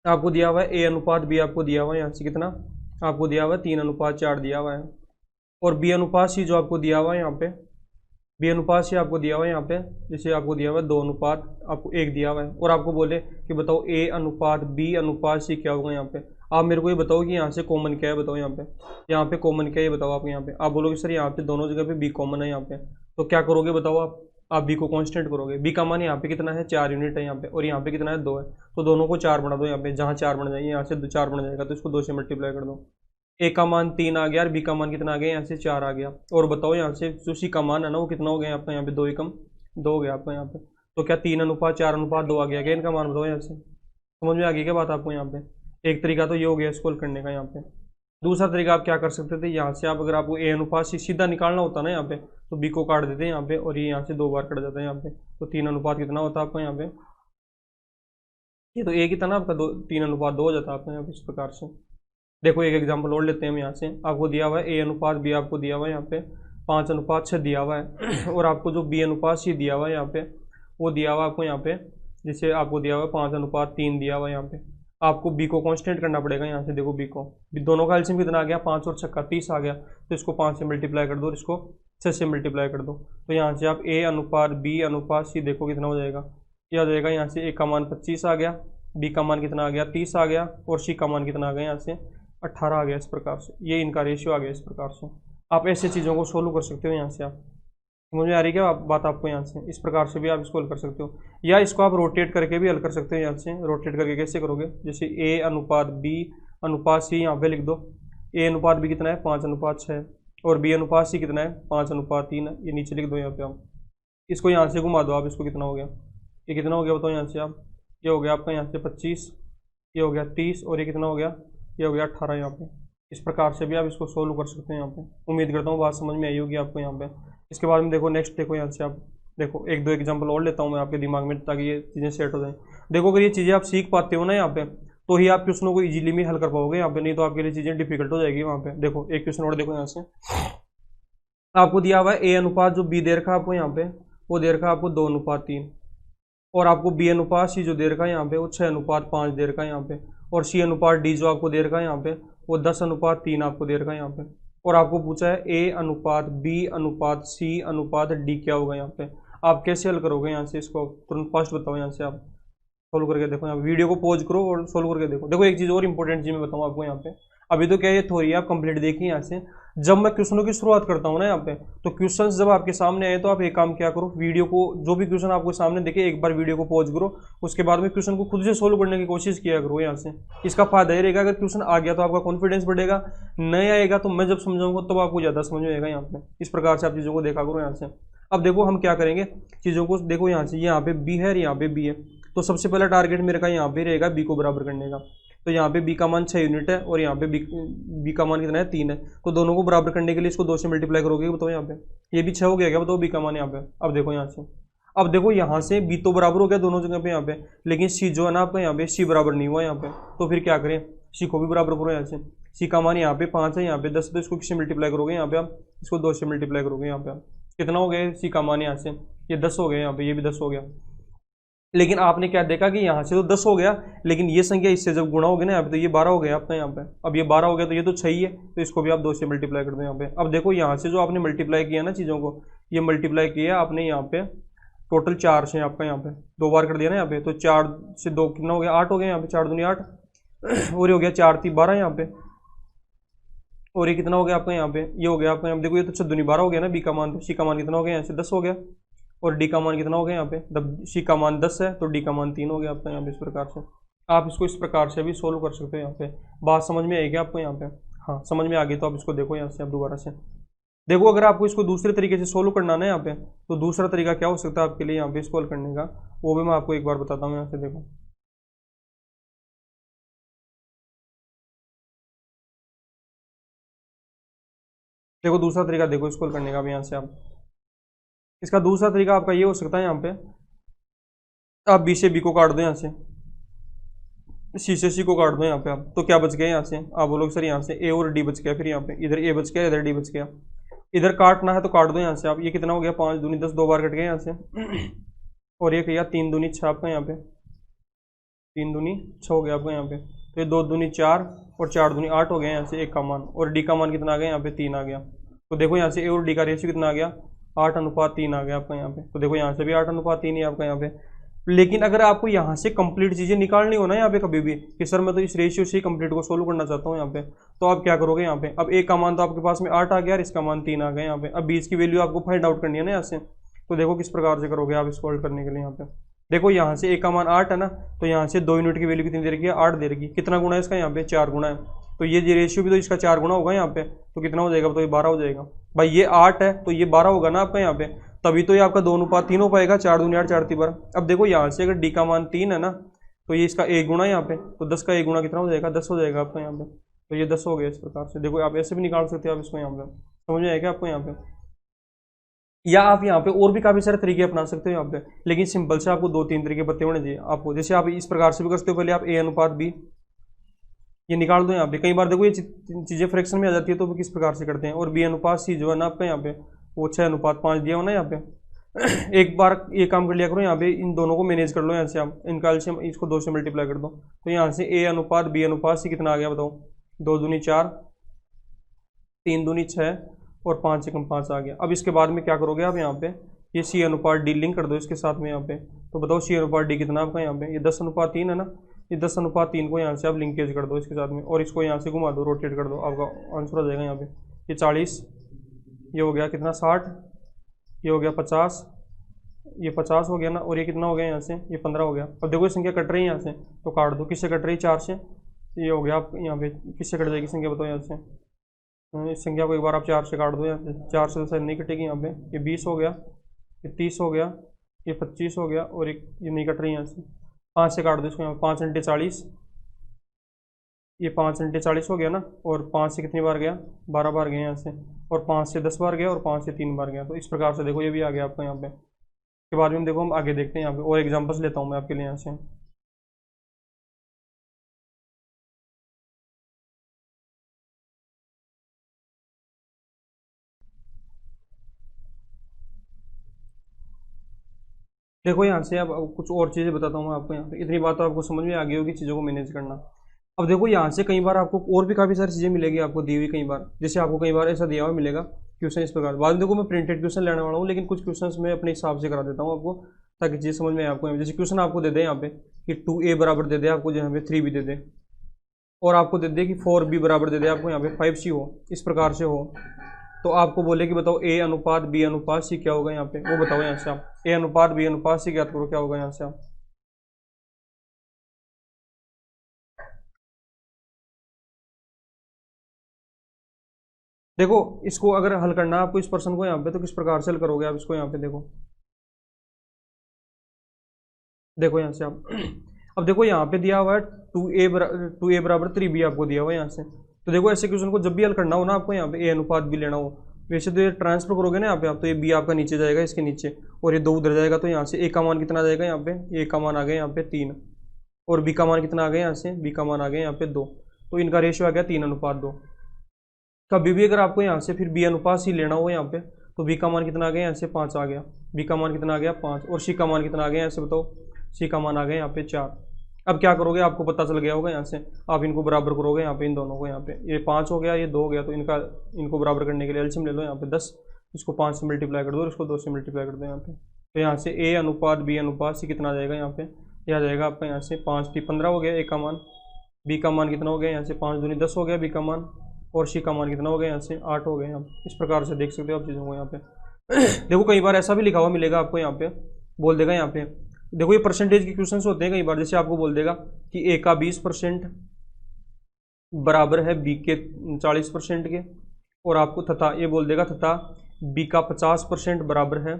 आपको दिया हुआ है ए अनुपात बी आपको दिया हुआ है यहाँ से कितना? आपको दिया हुआ है 3:4 दिया हुआ है, और बी अनुपात सी जो आपको दिया हुआ है यहाँ पे, बी अनुपात सी आपको दिया हुआ है यहाँ पे, जैसे आपको दिया हुआ है 2 अनुपात आपको 1 दिया हुआ है, और आपको बोले कि बताओ ए अनुपात बी अनुपात सी क्या होगा यहाँ पे। आप मेरे को ये बताओ कि यहाँ से कॉमन क्या है बताओ यहाँ पे कॉमन क्या है ये बताओ आप यहाँ पे। आप बोलोगे सर यहाँ पे दोनों जगह पे बी कॉमन है यहाँ पे, तो क्या करोगे बताओ आप बी को कांस्टेंट करोगे। बी का मान यहाँ पे कितना है? 4 यूनिट है यहाँ पे, और यहाँ पे कितना है? 2 है। तो दोनों को 4 बना दो यहाँ पे, जहाँ 4 बन जाएगी यहाँ से 4 बन जाएगा, तो इसको 2 से मल्टीप्लाई कर दो। ए का मान 3 आ गया और बी का मान कितना आ गया? यहाँ से 4 आ गया। और बताओ यहाँ से जो सी का मान है ना वो कितना हो गया आपका यहाँ पे? 2 एकम 2 हो गया आपका यहाँ पे। तो क्या 3:4:2 आ गया क्या इनका मान? बताओ यहाँ से, समझ में आ गई क्या बात आपको यहाँ पे? एक तरीका तो ये हो गया इसको हल करने का यहाँ पे। दूसरा तरीका आप क्या कर सकते थे यहाँ से, आप अगर आपको ए अनुपात सी सीधा निकालना होता ना यहाँ पे, तो बी को काट देते हैं यहाँ पे, और ये यहाँ से 2 बार कट जाता है यहाँ पे। तो 3 कितना होता है आपका यहाँ पे? ये तो ए कितना ना आपका 3:2 हो जाता है आपका यहाँ पे इस प्रकार से। देखो एक एग्जांपल और लेते हैं हम यहाँ से। आपको दिया हुआ है ए अनुपात बी आपको दिया हुआ है यहाँ पे 5:6 दिया हुआ है और आपको जो बी अनुपात सी दिया हुआ है यहाँ पे वो दिया हुआ है आपको यहाँ पे जैसे आपको दिया हुआ है 5:3 दिया हुआ है यहाँ पे, आपको बी को कांस्टेंट करना पड़ेगा। यहाँ से देखो बी को, दोनों का एलसीएम कितना आ गया, 5 और 6 30 आ गया, तो इसको 5 से मल्टीप्लाई कर दो और इसको 6 से मल्टीप्लाई कर दो। तो यहाँ से आप ए अनुपात बी अनुपात सी देखो कितना हो जाएगा, क्या हो जाएगा, यहाँ से ए का मान 25 आ गया, बी का मान कितना आ गया 30 आ गया, और सी का मान कितना आ गया यहाँ से 18 आ गया। इस प्रकार से ये इनका रेशियो आ गया। इस प्रकार से आप ऐसे चीज़ों को सोल्व कर सकते हो। यहाँ से आप मुझे आ रही क्या बात आपको, यहाँ से इस प्रकार से भी आप इसको हल कर सकते हो, या इसको आप रोटेट करके भी हल कर सकते हो। यहाँ से रोटेट करके कैसे करोगे, जैसे ए अनुपात बी अनुपात सी यहाँ पे लिख दो। ए अनुपात बी कितना है 5:6, और बी अनुपात सी कितना है 5:3 है, ये नीचे लिख दो। यहाँ पे आप इसको यहाँ से घुमा दो, आप इसको कितना हो गया, ये कितना हो गया बताओ यहाँ से आप, ये हो गया आपका यहाँ से 25, ये हो गया 30, और ये कितना हो गया, ये हो गया 18 यहाँ पे। इस प्रकार से भी आप इसको सोल्व कर सकते हैं। यहाँ पे उम्मीद करता हूँ बात समझ में आई होगी आपको। यहाँ पे इसके बाद में देखो नेक्स्ट देखो, यहाँ से आप देखो एक दो एग्जांपल और लेता हूँ मैं आपके दिमाग में, ताकि ये चीज़ें सेट हो जाएं। देखो अगर ये चीज़ें आप सीख पाते हो ना यहाँ पे, तो ही आप क्वेश्चनों को इजीली में हल कर पाओगे यहाँ पे, नहीं तो आपके लिए चीज़ें डिफिकल्ट हो जाएगी। वहाँ पे देखो एक क्वेश्चन और देखो, यहाँ से आपको दिया हुआ है ए अनुपात जो बी दे रखा है आपको यहाँ पे, वो दे रखा है आपको 2:3, और आपको बी अनुपात सी जो दे रखा है यहाँ पे वो 6:5 दे रखा है यहाँ पे, और सी अनुपात डी जो आपको दे रखा है यहाँ पे वो 10:3 आपको दे रखा है यहाँ पे, और आपको पूछा है ए अनुपात बी अनुपात सी अनुपात डी क्या होगा। यहाँ पे आप कैसे हल करोगे, यहाँ से इसको तुरंत फास्ट बताओ। यहाँ से आप सोल्व करके देखो, यहाँ वीडियो को पॉज करो और सोल्व करके देखो। देखो एक चीज़ और इंपॉर्टेंट चीज़ मैं बताऊँ आपको यहाँ पे, अभी तो क्या ये थ्योरी आप कंप्लीट देखिए। यहाँ से जब मैं क्वेश्चनों की शुरुआत करता हूँ ना यहाँ पे, तो क्वेश्चंस जब आपके सामने आए तो आप एक काम क्या करो, वीडियो को जो भी क्वेश्चन आपको सामने देखे एक बार वीडियो को पॉज करो, उसके बाद में क्वेश्चन को खुद से सोल्व करने की कोशिश किया करो। यहाँ से इसका फायदा ये रहेगा, अगर क्वेश्चन आ गया तो आपका कॉन्फिडेंस बढ़ेगा, नहीं आएगा तो मैं जब समझाऊंगा तब आपको ज़्यादा समझ में आएगा। यहाँ पे इस प्रकार से आप चीज़ों को देखा करो। यहाँ से अब देखो हम क्या करेंगे, चीज़ों को देखो। यहाँ पे बी है, यहाँ पे बी है, तो सबसे पहला टारगेट मेरे का यहाँ पे रहेगा बी को बराबर करने का। तो यहाँ पे बी का मान 6 यूनिट है, और यहाँ पे बी का मान कितना है 3 है, तो दोनों को बराबर करने के लिए इसको 2 से मल्टीप्लाई करोगे। बताओ यहाँ पे ये भी 6 हो गया क्या, बताओ बी का मान यहाँ पे। अब देखो यहाँ से, अब देखो यहाँ से बी तो बराबर हो गया दोनों जगह पे यहाँ पे, लेकिन सी जो है ना आपका यहाँ पे सी बराबर नहीं हुआ यहाँ पे, तो फिर क्या करें, सी को भी बराबर करो। यहाँ से सी का मान यहाँ पे 5 है, यहाँ पे 10 है, तो इसको किससे मल्टीप्लाई करोगे, यहाँ पे आप इसको 2 से मल्टीप्लाई करोगे। यहाँ पे आप कितना हो गया सी का मान, यहाँ से ये 10 हो गया, यहाँ पे ये भी 10 हो गया। लेकिन आपने क्या देखा कि यहाँ से तो 10 हो गया, लेकिन ये संख्या इससे जब गुणा हो गया ना यहाँ पे, तो ये 12 हो गया आपका यहाँ पे। अब ये 12 हो गया तो ये तो 6 ही है, तो इसको भी आप 2 से मल्टीप्लाई कर दो यहाँ पे। अब देखो यहाँ से जो आपने मल्टीप्लाई किया ना चीज़ों को, ये मल्टीप्लाई किया आपने यहाँ पे टोटल 4 से आपका यहाँ पे 2 बार कर दिया ना यहाँ पे, तो 4 से 2 कितना हो गया 8 हो गया यहाँ पे, 4 दूनी 8, और ये हो गया 4 3 12 यहाँ पे, और ये कितना हो गया आपका यहाँ पे, ये हो गया आपका यहाँ पे देखो, ये तो 6 दूनी 12 हो गया ना बी का मान, तो सी का मान कितना हो गया यहाँ से 10 हो गया, और डी का मान कितना हो गया यहाँ पे, जब सी का मान 10 है तो डी का मान 3 हो गया आपका यहाँ पे। इस प्रकार से आप इसको इस प्रकार से भी सोल्व कर सकते हो। यहाँ पे बात समझ में आएगी आपको यहाँ पे, हाँ समझ में आ गई तो आप इसको देखो। यहाँ से आप दोबारा से देखो, अगर आपको इसको दूसरे तरीके से सोल्व करना है यहाँ पे, तो दूसरा तरीका क्या हो सकता है आपके लिए यहाँ पे इसको हल करने का, वो भी मैं आपको एक बार बताता हूँ। यहाँ से देखो देखो दूसरा तरीका देखो इसको हल करने का भी। यहाँ से आप इसका दूसरा तरीका आपका ये हो सकता है, यहाँ पे आप बी से बी को काट दो, यहाँ से सी से सी को काट दो यहाँ पे आप, तो क्या बच गया यहाँ से, आप बोलोगे सर यहाँ से ए और डी बच गया, फिर यहाँ पे इधर ए बच गया इधर डी बच गया, इधर काटना है तो काट दो यहाँ से आप। ये कितना हो गया 5 दूनी 10, 2 बार कट गया यहाँ से, और ये किया 3 दूनी 6 आपका यहाँ पे, 3 दूनी 6 हो गया आपका यहाँ पे, तो ये 2 दूनी 4 और 4 दूनी 8 हो गया यहाँ से एक का मान, और डी का मान कितना आ गया यहाँ पे 3 आ गया। तो देखो यहाँ से ए और डी का रेशियो कितना आ गया 8:3 आ गया आपका यहाँ पे, तो देखो यहाँ से भी 8:3 ही आपका यहाँ पे। लेकिन अगर आपको यहाँ से कंप्लीट चीज़ें निकालनी हो ना यहाँ पे कभी भी कि सर मैं तो इस रेशियो से ही कंप्लीट को सोल्व करना चाहता हूँ यहाँ पे, तो आप क्या करोगे यहाँ पे, अब ए का मान तो आपके पास में 8 आ गया और इसका मान 3 आ गया यहाँ पे। अब बीच की वैल्यू आपको फाइंड आउट करनी है ना यहाँ से, तो देखो किस प्रकार से करोगे आप इसको हल करने के लिए। यहाँ पे देखो यहाँ से ए का मान 8 है ना, तो यहाँ से 2 यूनिट की वैल्यू कितनी दे रखी है 8 दे रखी, कितना गुना है इसका यहाँ पे 4 गुना है, तो ये रेशियो भी तो इसका 4 गुना होगा यहाँ पे, तो कितना हो जाएगा, तो ये 12 हो जाएगा। भाई ये 8 है तो ये 12 होगा ना आपका यहाँ पे, तभी तो ये आपका 2:3 हो पाएगा, 4 दूनी 8 4 3 12। अब देखो यहाँ से अगर डी का मान 3 है ना, तो ये इसका एक गुना यहाँ पे, तो 10 का एक गुना कितना हो जाएगा 10 हो जाएगा आपका यहाँ पे, तो ये 10 हो गया। इस प्रकार से देखो आप ऐसे भी निकाल सकते हो आप इसको यहाँ पे, समझ में आएगा आपको यहाँ पे, या आप यहाँ पे और भी काफ़ी सारे तरीके अपना सकते हो यहाँ पे, लेकिन सिंपल से आपको 2-3 तरीके पते होने चाहिए आपको। जैसे आप इस प्रकार से भी कर सकते हो, पहले आप ए अनुपात बी ये निकाल दो यहाँ पे, कई बार देखो ये चीज़ें फ्रैक्शन में आ जाती है, तो वो किस प्रकार से करते हैं, और बी अनुपात सी जो है ना आपका यहाँ पे वो 6:5 दिया हो ना यहाँ पे, एक बार ये काम कर लिया करो, यहाँ पे इन दोनों को मैनेज कर लो, यहाँ से आप इनका एलसीएम इसको 2 से मल्टीप्लाई कर दो, तो यहाँ से ए अनुपात बी अनुपात सी कितना आ गया बताओ, 2 दूनी 4, 3 दूनी 6 और 5 से कम 5 आ गया। अब इसके बाद में क्या करोगे आप, यहाँ पे ये सी अनुपात डी लिंक कर दो इसके साथ में यहाँ पे, तो बताओ सी अनुपात डी कितना आपका यहाँ पे, ये 10 अनुपात 3 है ना, ये 10 अनुपात 3 को यहाँ से आप लिंकेज कर दो इसके साथ में, और इसको यहाँ से घुमा दो, रोटेट कर दो, आपका आंसर हो जाएगा यहाँ पे ये 40, ये हो गया कितना 60, ये हो गया 50, ये 50 हो गया ना, और ये कितना हो गया यहाँ से, ये 15 हो गया। अब देखो ये संख्या कट रही है यहाँ से, तो काट दो, किससे कट रही है 4 से, ये हो गया आप यहाँ पे किससे कट जाएगी संख्या बताओ यहाँ से, इस संख्या को एक बार आप 4 से काट दो, यहाँ से 4 से तो शायद नहीं कटेगी यहाँ पे, ये 20 हो गया, ये 30 हो गया, ये 25 हो गया, और एक ये नहीं कट रही यहाँ से, 5 से काट दो इसको यहाँ, 5 × 40, ये 5 × 40 हो गया ना, और 5 से कितनी बार गया, 12 बार गया यहाँ से, और 5 से 10 बार गया, और 5 से 3 बार गया, तो इस प्रकार से देखो ये भी आ गया आपको यहाँ पे। के बाद में हम देखो हम आगे देखते हैं यहाँ पे, और एग्जांपल्स लेता हूँ मैं आपके लिए यहाँ से। देखो यहाँ से अब कुछ और चीज़ें बताता हूँ मैं आपको यहाँ पे, इतनी बात तो आपको समझ में आ गई होगी चीज़ों को मैनेज करना। अब देखो यहाँ से कई बार आपको और भी काफ़ी सारी चीज़ें मिलेगी आपको दी हुई, कई बार जैसे आपको कई बार ऐसा दिया हुआ मिलेगा क्वेश्चन इस प्रकार, बाद में देखो मैं प्रिंटेड क्वेश्चन लेने वाला हूँ, लेकिन कुछ क्वेश्चन मैं अपने हिसाब से करा देता हूँ आपको, ताकि चीज़ समझ में आए आपको। जैसे क्वेश्चन आपको दे दे यहाँ पे कि 2a बराबर दे दे आपको, यहाँ पे 3b दे दे, और आपको दे दे कि 4b बराबर दे दे आपको यहाँ पे 5c हो, इस प्रकार से हो, तो आपको बोले कि बताओ a अनुपात b अनुपात c क्या होगा यहाँ पे, वो बताओ यहाँ से आप, a अनुपात b अनुपात c ज्ञात करो, क्या होगा यहाँ से आप। देखो इसको अगर हल करना है आपको इस प्रश्न को यहाँ पे, तो किस प्रकार से हल करोगे आप इसको यहाँ पे, देखो देखो यहाँ से आप अब देखो यहाँ पे दिया हुआ है 2a बराबर 3b आपको दिया हुआ है यहाँ से, तो देखो ऐसे क्वेश्चन को जब भी हल करना हो ना आपको यहाँ पे a अनुपात b लेना हो, वैसे तो ये ट्रांसफर करोगे ना यहाँ पे आप, तो ये b आपका नीचे जाएगा इसके नीचे, और ये 2 उधर जाएगा, तो यहाँ से a का मान कितना आ जाएगा यहाँ पे, a का मान आ गया यहाँ पे 3, और b का मान कितना आ गया यहाँ से, b का मान आ गया यहाँ पे 2, तो इनका रेशियो आ गया 3:2। कभी भी अगर आपको यहाँ से फिर b अनुपात c लेना हो यहाँ पे, तो b का मान कितना आ गया यहाँ से 5 आ गया, b का मान कितना आ गया 5, और c का मान कितना आ गया यहाँ से बताओ, c का मान आ गया यहाँ पे 4। अब क्या करोगे आपको पता चल गया होगा यहाँ से, आप इनको बराबर करोगे यहाँ पे, इन दोनों को यहाँ पे, ये 5 हो गया ये 2 हो गया, तो इनको बराबर करने के लिए एलसीएम ले लो यहाँ पे 10, इसको 5 से मल्टीप्लाई कर दो और इसको 2 से मल्टीप्लाई कर दो यहाँ पे, तो यहाँ से a अनुपात b अनुपात c कितना आ जाएगा यहाँ पे, यह आ जाएगा आपका यहाँ से 5 × 15 हो गया a का मान, b का मान कितना हो गया यहाँ से 5 दूनी 10 हो गया b का मान, और c का मान कितना हो गया यहाँ से 8 हो गया यहाँ, इस प्रकार से देख सकते हो आप चीज़ों को यहाँ पे। देखो कई बार ऐसा भी लिखा हुआ मिलेगा आपको यहाँ पे, बोल देगा यहाँ पे, देखो ये परसेंटेज के क्वेश्चंस होते हैं कई बार, जैसे आपको बोल देगा कि a का 20% बराबर है b के 40% के, और आपको तथा ये बोल देगा तथा b का 50% बराबर है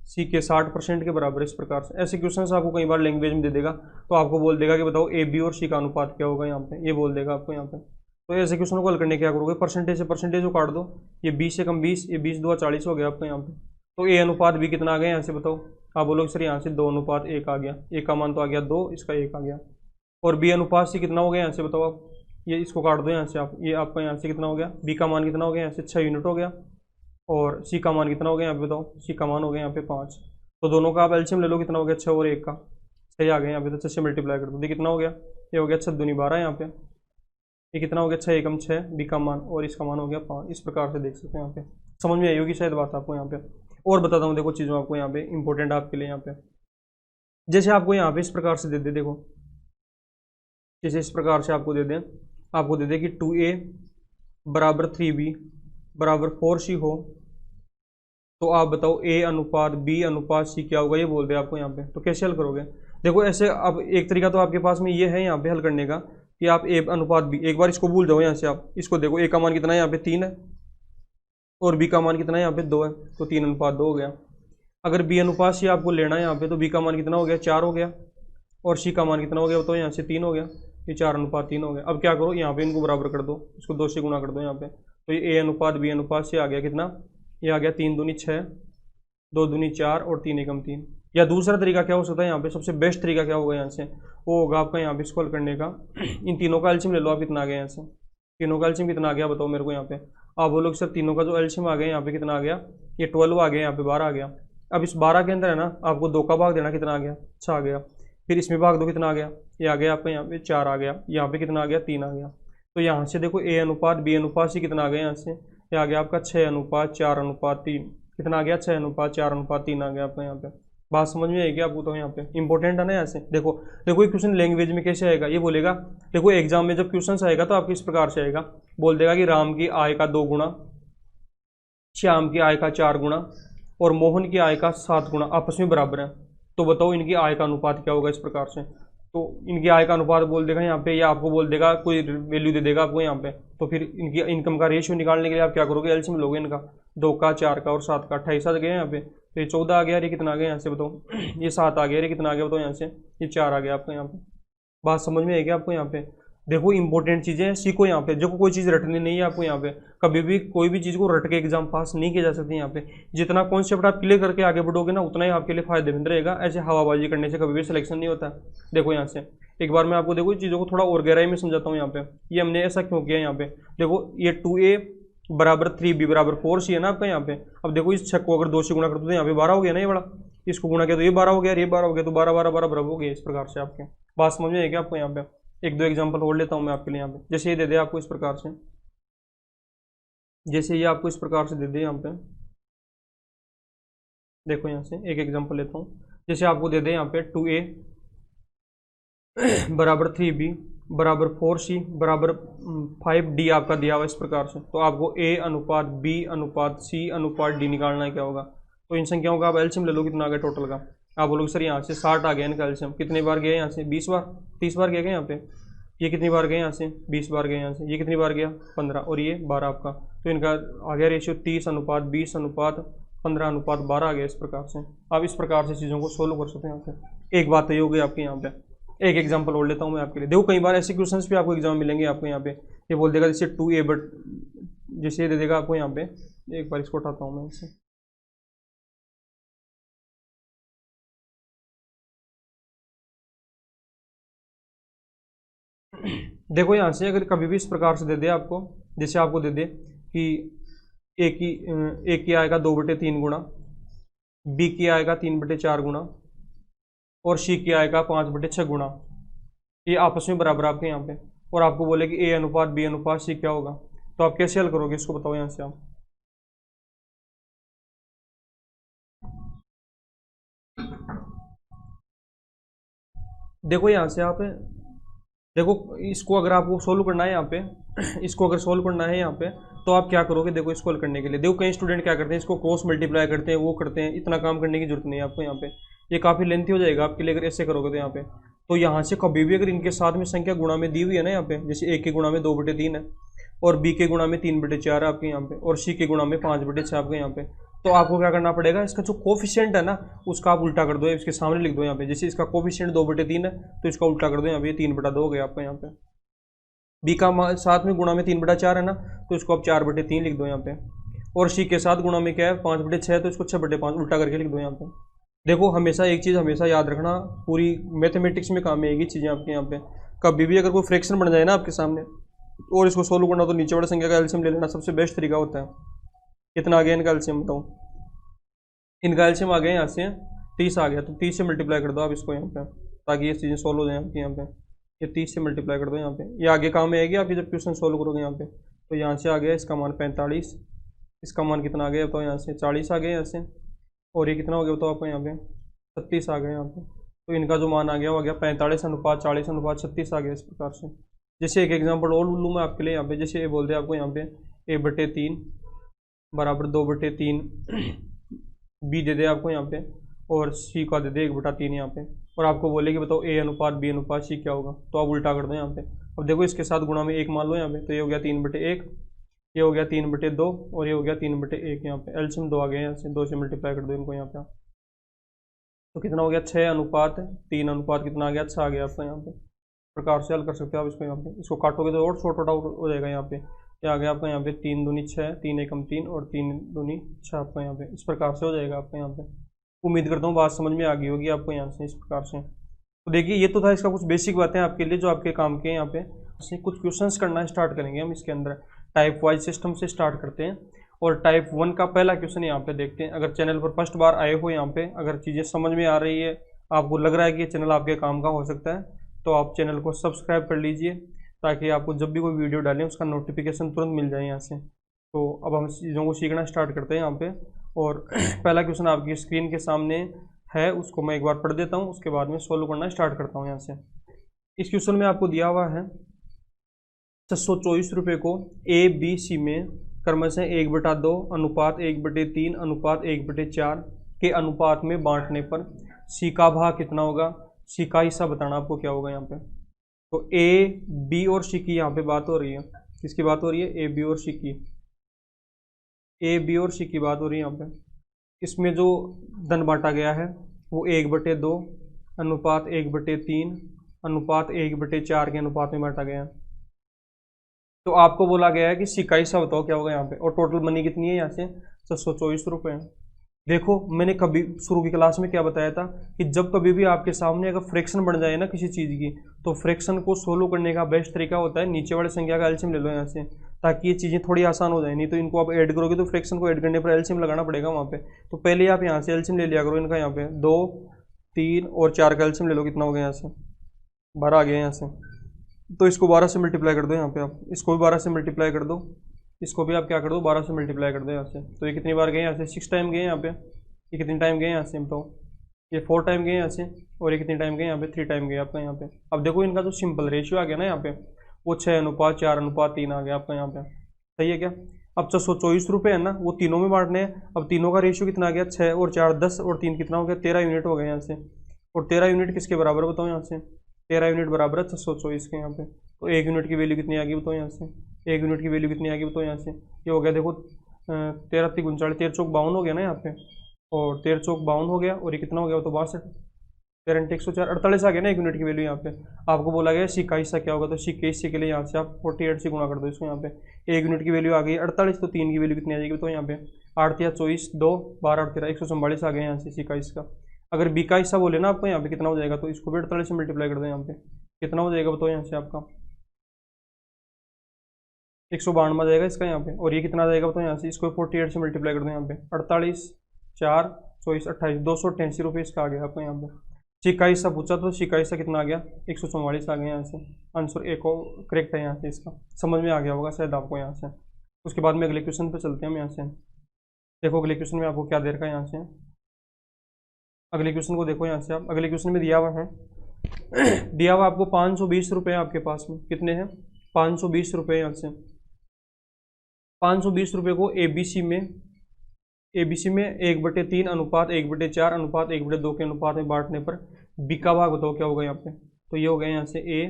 c के 60% के बराबर, इस प्रकार से ऐसे क्वेश्चंस आपको कई बार लैंग्वेज में दे देगा, तो आपको बोल देगा कि बताओ a b और c का अनुपात क्या होगा यहाँ पे, ये बोल देगा आपको यहाँ पे। तो ऐसे क्वेश्चन को हल करने क्या करोगे, परसेंटेज से परसेंटेज को काट दो, ये 20 से कम 20, ये 20 2 40 हो गया आपका यहाँ पे, तो a अनुपात b कितना आ गया यहाँ से बताओ, आप बोलोगे सर यहाँ से 2 अनुपात 1 आ गया, a का मान तो आ गया 2, इसका 1 आ गया, और b अनुपात c कितना हो गया यहाँ से बताओ आप, ये इसको काट दो यहाँ से आप, ये आपका यहाँ से कितना हो गया, b का मान कितना हो गया यहाँ से 6 यूनिट हो गया, और c का मान कितना हो गया यहाँ पे बताओ, c का मान हो गया यहाँ पे 5, तो दोनों का आप एलसीएम ले लो, कितना हो गया 6 और 1 का 6 आ गया यहाँ पे, तो 6 से मल्टीप्लाई कर दो, ये कितना हो गया, ये हो गया 6 दूनी 12 यहाँ पे, ये कितना हो गया 6 एकम 6 b का मान, और इसका मान हो गया 5, इस प्रकार से देख सकते हैं यहाँ पे। समझ में आई होगी शायद बात आपको यहाँ पे। और बताता हूँ देखो चीज़ों आपको यहाँ पे इंपॉर्टेंट आपके लिए यहाँ पे, जैसे आपको यहाँ पे इस प्रकार से दे दे, देखो जैसे इस प्रकार से आपको दे दे कि 2a बराबर 3b बराबर 4c हो, तो आप बताओ a अनुपात b अनुपात c क्या होगा, ये बोल दे आपको यहाँ पे, तो कैसे हल करोगे। देखो ऐसे अब एक तरीका तो आपके पास में ये है यहाँ पे हल करने का, कि आप a अनुपात b, एक बार इसको भूल जाओ यहाँ से, आप इसको देखो a का मान कितना है यहाँ पे 3 है, और b का मान कितना है यहाँ पे 2 है, तो 3:2 हो गया। अगर b अनुपात c आपको लेना है यहाँ पे, तो b का मान कितना हो गया 4 हो गया, और c का मान कितना हो गया तो यहाँ से 3 हो गया, ये 4:3 हो गया। अब क्या करो यहाँ पे इनको बराबर कर दो, इसको 2 से गुणा कर दो यहाँ पे, तो ये a अनुपात b अनुपात c आ गया कितना, ये आ गया 3 दूनी 6, 2 दूनी 4 और 3 एकम 3। या दूसरा तरीका क्या हो सकता है यहाँ पे, सबसे बेस्ट तरीका क्या होगा यहाँ से, वो होगा आपका यहाँ पे इसको हल करने का, इन तीनों का एलसीएम ले लो आप, कितना आ गया यहाँ से, तीनों का एलसीएम कितना आ गया बताओ मेरे को यहाँ पे। आप बोलोगे सर तीनों का जो एलसीएम आ गया यहाँ पे कितना आ गया, ये 12 आ गया यहाँ पे 12 आ गया, अब इस 12 के अंदर है ना आपको 2 का भाग देना, कितना आ गया 6 आ गया। फिर इसमें भाग दो, कितना आ गया, ये आ गया आपका यहाँ पे 4 आ गया। यहाँ पे कितना आ गया 3 आ गया। तो यहाँ से देखो A अनुपात B अनुपात C कितना आ गया, यहाँ से ये आ गया आपका 6 अनुपात 4 अनुपात 3। कितना आ गया 6 अनुपात 4 अनुपात 3 आ गया आपका यहाँ पे। बात समझ में आएगी आपको? तो यहाँ पे इंपॉर्टेंट है ना। यहाँ से देखो देखो ये क्वेश्चन लैंग्वेज में कैसे आएगा, ये बोलेगा देखो एग्जाम में जब क्वेश्चन आएगा तो आपको इस प्रकार से आएगा, बोल देगा कि राम की आय का 2 गुना, श्याम की आय का 4 गुना और मोहन की आय का 7 गुना आपस में बराबर है। तो बताओ इनकी आय का अनुपात क्या होगा इस प्रकार से। तो इनकी आय का अनुपात बोल देगा यहाँ पे, या आपको बोल देगा कोई वैल्यू दे देगा आपको यहाँ पे। तो फिर इनकी इनकम का रेशियो निकालने के लिए आप क्या करोगे, एलसीएम लोगे इनका, 2 का 4 का और 7 का, 28 आ गया यहाँ पे। तो ये 14 आ गया, ये कितना आ गया यहाँ से बताओ, ये 7 आ गया, ये कितना आ गया बताओ यहाँ से, ये 4 आ गया आपका यहाँ पे। बात समझ में आएगी आपको? यहाँ पे देखो इंपॉर्टेंट चीजें सीखो यहाँ पे। जो कोई चीज़ रटनी नहीं है आपको यहाँ पे, कभी भी कोई भी चीज़ को रट के एग्जाम पास नहीं किया जा सकती यहाँ पे। जितना कॉन्सेप्ट आप क्लियर करके आगे बढ़ोगे ना उतना ही आपके लिए फायदेमंद रहेगा। ऐसे हवाबाजी करने से कभी भी सिलेक्शन नहीं होता। देखो यहाँ से एक बार मैं आपको देखो चीज़ों को थोड़ा और गहराई में समझाता हूँ यहाँ पे। ये हमने ऐसा क्यों किया यहाँ पे, देखो ये 2A बराबर 3B बराबर 4C है ना आपका यहाँ पे। अब देखो इस 6 को अगर 2 से गुणा कर दो तो यहाँ पे 12 हो गया ना, ये बड़ा, इसको गुणा किया तो ये 12 हो गया, ये 12 हो गया, तो 12 12 12 बराबर हो गया इस प्रकार से आपके। बात समझ में आएगी आपको? यहाँ पे एक दो एग्जांपल और लेता हूँ मैं आपके लिए यहाँ पे। जैसे ये दे दे आपको इस प्रकार से, जैसे ये आपको इस प्रकार से दे दे यहाँ पे, देखो यहाँ से एक एग्जांपल लेता हूँ। जैसे आपको दे दे यहाँ पे 2A बराबर 3B बराबर 4C बराबर 5D आपका दिया हुआ इस प्रकार से। तो आपको A अनुपात B अनुपात C अनुपात D निकालना है क्या होगा। तो इन संख्याओं का आप एलसीएम ले लो, कितना आ गया टोटल का। आप बोलोगे सर यहाँ से 60 आ गया इनका एलसीएम, कितने बार गया यहाँ से 20 बार 30 बार गया यहाँ पे। ये कितनी बार गया यहाँ से 20 बार गया यहाँ से, ये कितनी बार गया 15 और ये 12 आपका। तो इनका आ गया रेशियो 30 अनुपात 20 अनुपात 15 अनुपात 12 आ गया इस प्रकार से। आप इस प्रकार से चीज़ों को सोल्व कर सकते हैं यहाँ पे। एक बात तो ये हो गई आपके यहाँ पे। एक एग्जांपल और लेता हूँ मैं आपके लिए। देखो कई बार ऐसे क्वेश्चंस भी आपको एग्जाम मिलेंगे आपको यहाँ पे। ये बोल देगा जैसे 2A बट जैसे ये दे देगा आपको यहाँ पे, एक बार इसको उठाता हूँ मैं इससे। देखो यहाँ से अगर कभी भी इस प्रकार से दे दे आपको, जैसे आपको दे दे कि ए की आएगा 2/3 गुना, B की आएगा 3/4 गुना और C की आएगा 5/6 गुना, ये आपस में बराबर आपके यहाँ पे। और आपको बोले कि A अनुपात B अनुपात C क्या होगा, तो आप कैसे हल करोगे इसको बताओ यहाँ से आप। देखो यहाँ से आप देखो इसको अगर आपको सोल्व करना है यहाँ पे इसको अगर सोल्व करना है यहाँ पे तो आप क्या करोगे। देखो इसको हल करने के लिए देखो कई स्टूडेंट क्या करते हैं, इसको क्रॉस मल्टीप्लाई करते हैं, वो करते हैं। इतना काम करने की जरूरत नहीं है आपको यहाँ पे, ये काफ़ी लेंथी हो जाएगा आपके लिए अगर ऐसे करोगे तो यहाँ पे। तो यहाँ से कभी भी अगर इनके साथ में संख्या गुणा में दी हुई है ना यहाँ पे, जैसे A के गुणा में 2/3 है और B के गुणा में 3/4 है आपके यहाँ पे और C के गुणा में 5/6 आपके यहाँ पे, तो आपको क्या करना पड़ेगा, इसका जो कोफिशिएंट है ना उसका आप उल्टा कर दो, इसके सामने लिख दो यहाँ पे। जैसे इसका कोफिशिएंट 2/3 है तो इसका उल्टा कर दो यहाँ पे, 3/2 हो गया आपका यहाँ पे। B का साथ में गुणा में 3/4 है ना तो इसको आप 4/3 लिख दो यहाँ पे। और C के साथ गुणा में क्या है 5/6 तो इसको 6/5 उल्टा करके लिख दो यहाँ पे। देखो हमेशा एक चीज़ हमेशा याद रखना, पूरी मैथमेटिक्स में काम आएगी चीज़ें आपके यहाँ पे। कभी भी अगर कोई फ्रैक्शन बन जाए ना आपके सामने और इसको सोल्व करना तो नीचे वाले संख्या का एलसीएम ले लेना सबसे बेस्ट तरीका होता है। कितना आ गया इनका एलसीएम बताओ, इनका एलसीएम आ गया यहाँ से 30 आ गया, तो 30 से मल्टीप्लाई कर दो आप इसको यहाँ पे ताकि ये चीज़ें सोल्व हो जाए आपके यहाँ पे। ये 30 से मल्टीप्लाई कर दो यहाँ पे, ये आगे काम में आएगी आपकी जब क्वेश्चन सोल्व करोगे यहाँ पे। तो यहाँ से आ गया इसका मान 45, इसका मान कितना आ गया बताओ यहाँ से 40 आ गया यहाँ से, और ये कितना हो गया बताओ आपको यहाँ पे 36 आ गया यहाँ पे। तो इनका जो मान आ गया वो आ गया 45 अनुपात 40 अनुपात 36 आ गया इस प्रकार से। जैसे एक एग्जांपल और लूँ मैं आपके लिए यहाँ पे, जैसे ये बोल दे आपको यहाँ पे A/3 बराबर 2/3 B दे दे आपको यहाँ पे और C का दे दे 1/3 यहाँ पे, और आपको बोले कि बताओ A अनुपात B अनुपात C क्या होगा, तो आप उल्टा कर दो यहाँ पे। अब देखो इसके साथ गुणा में 1 मान लो यहाँ पे, तो ये हो गया 3/1, ये हो गया 3/2 और ये हो गया 3/1 यहाँ पे। एलसीएम 2 आ गया यहाँ से, 2 से मल्टीप्लाई कर दो इनको यहाँ पे। तो कितना हो गया 6 अनुपात 3 अनुपात कितना आ गया 6 आ गया आपका यहाँ पे। प्रकार से हल कर सकते हो आप इसको यहाँ पे। इसको काटोगे तो और शॉर्ट आउट हो जाएगा यहाँ पे। ये आ गया आपका यहाँ पे 3 दूनी 6, 3 एकम 3 और 3 दूनी 6 आपका यहाँ पे। इस प्रकार से हो जाएगा आपका यहाँ पे। उम्मीद करता हूँ बात समझ में आ गई होगी आपको यहाँ से इस प्रकार से। तो देखिए ये तो था इसका कुछ बेसिक बातें आपके लिए जो आपके काम के यहाँ पे। कुछ क्वेश्चंस करना स्टार्ट करेंगे हम इसके अंदर, टाइप वाइज सिस्टम से स्टार्ट करते हैं और टाइप 1 का पहला क्वेश्चन यहाँ पे देखते हैं। अगर चैनल पर फर्स्ट बार आए हो यहाँ पे, अगर चीज़ें समझ में आ रही है, आपको लग रहा है कि ये चैनल आपके काम का हो सकता है, तो आप चैनल को सब्सक्राइब कर लीजिए ताकि आपको जब भी कोई वीडियो डालें उसका नोटिफिकेशन तुरंत मिल जाए यहाँ से। तो अब हम चीज़ों को सीखना स्टार्ट करते हैं यहाँ पे। और पहला क्वेश्चन आपकी स्क्रीन के सामने है, उसको मैं एक बार पढ़ देता हूँ, उसके बाद में सोल्व करना स्टार्ट करता हूँ यहाँ से। इस क्वेश्चन में आपको दिया हुआ है 624 रुपये को ए बी सी में क्रमशः 1/2 अनुपात 1/3 अनुपात 1/4 के अनुपात में बांटने पर सी का भाग कितना होगा। सी का हिस्सा बताना आपको क्या होगा यहाँ पे। तो ए बी और सी की यहाँ पे बात हो रही है। किसकी बात हो रही है? ए बी और सी की। ए बी और सी की बात हो रही है यहाँ पे। इसमें जो धन बांटा गया है वो 1/2 अनुपात 1/3 अनुपात 1/4 के अनुपात में बांटा गया है। तो आपको बोला गया है कि सी का हिस्सा बताओ क्या होगा यहाँ पे। और टोटल मनी कितनी है यहाँ से? 624 रुपये। देखो मैंने कभी शुरू की क्लास में क्या बताया था कि जब कभी भी आपके सामने अगर फ्रैक्शन बन जाए ना किसी चीज़ की, तो फ्रैक्शन को सोल्व करने का बेस्ट तरीका होता है नीचे वाले संख्या का एलसीएम ले लो यहाँ से, ताकि ये चीज़ें थोड़ी आसान हो जाए। नहीं तो इनको आप ऐड करोगे तो फ्रैक्शन को ऐड करने पर एलसीएम लगाना पड़ेगा वहाँ पे। तो पहले आप यहाँ से एलसीएम ले लिया करो इनका। यहाँ पे 2 3 और 4 का एलसीएम ले लो। कितना हो गया यहाँ से? 12 आ गया यहाँ से। तो इसको 12 से मल्टीप्लाई कर दो यहाँ पे आप। इसको भी 12 से मल्टीप्लाई कर दो। इसको भी आप क्या कर दो? 12 से मल्टीप्लाई कर दो यहाँ से। तो ये कितनी बार गए यहाँ से? 6 टाइम गए यहाँ पे। ये कितनी टाइम गए यहाँ से बताओ? ये 4 टाइम गए यहाँ से। और ये कितनी टाइम गए यहाँ पे? 3 टाइम गए आपका यहाँ पे। अब देखो इनका जो सिंपल रेशियो आ गया ना यहाँ पे, वो 6:4:3 आ गया आपका यहाँ पे। सही है क्या? अब 624 रुपये है ना, वो तीनों में बांटने हैं। अब तीनों का रेशियो कितना आ गया? 6 और 4 10 और 3 कितना हो गया? 13 यूनिट हो गया यहाँ से। और 13 यूनिट किसके बराबर बताओ यहाँ से? 13 यूनिट बराबर है 624 के यहाँ पे। तो 1 यूनिट की वैल्यू कितनी आ गई बताओ यहाँ से? 1 यूनिट की वैल्यू कितनी आ गई बताओ यहाँ से? ये हो गया देखो 13 3 39 13 चौक 52 हो गया ना यहाँ पे। और 13 चौक 52 हो गया। और ये कितना हो गया? तो 62 13 104 48 आ गया ना 1 यूनिट की वैल्यू यहाँ पे। आपको बोला गया सी का हिस्सा क्या होगा। तो सी के हिस्से के लिए यहाँ से आप 48 से गुणा कर दो इसको यहाँ पे। 1 यूनिट की वैल्यू आ गई 48। तो 3 की वैल्यू कितनी आ जाएगी तो यहाँ पे 8 या 24 2 12 और 13 144 आ गया यहाँ से सी का हिस्सा। अगर बी का हिस्सा बोले ना आपको यहाँ पे कितना हो जाएगा, तो इसको भी 48 से मल्टीप्लाई कर दो यहाँ पे। कितना हो जाएगा बताओ यहाँ से आपका? 192 आ जाएगा इसका यहाँ पे। और ये कितना आ जाएगा बताओ यहाँ से? इसको 48 से मल्टीप्लाई कर दो यहाँ पे। 48 4 24 28 288 रुपये इसका आ गया आपको यहाँ पे। सी का हिस्सा पूछा तो सी का हिस्सा कितना आ गया? 144 आ गया यहाँ से। आंसर एक और करेक्ट है यहाँ से। इसका समझ में आ गया होगा शायद आपको यहाँ से। उसके बाद में अगले क्वेश्चन पे चलते हैं हम यहाँ से। देखो अगले क्वेश्चन में आपको क्या दे रखा है यहाँ से। अगले क्वेश्चन को देखो यहाँ से आप। अगले क्वेश्चन में दिया हुआ है दिया हुआ आपको 520 रुपये आपके पास में। कितने हैं? 520 रुपये यहाँ से। 520 रुपये को एबीसी में 1/3 अनुपात 1/4 अनुपात 1/2 के अनुपात में बांटने पर बी का भाग बताओ क्या होगा यहाँ पे। तो ये हो गया यहाँ से ए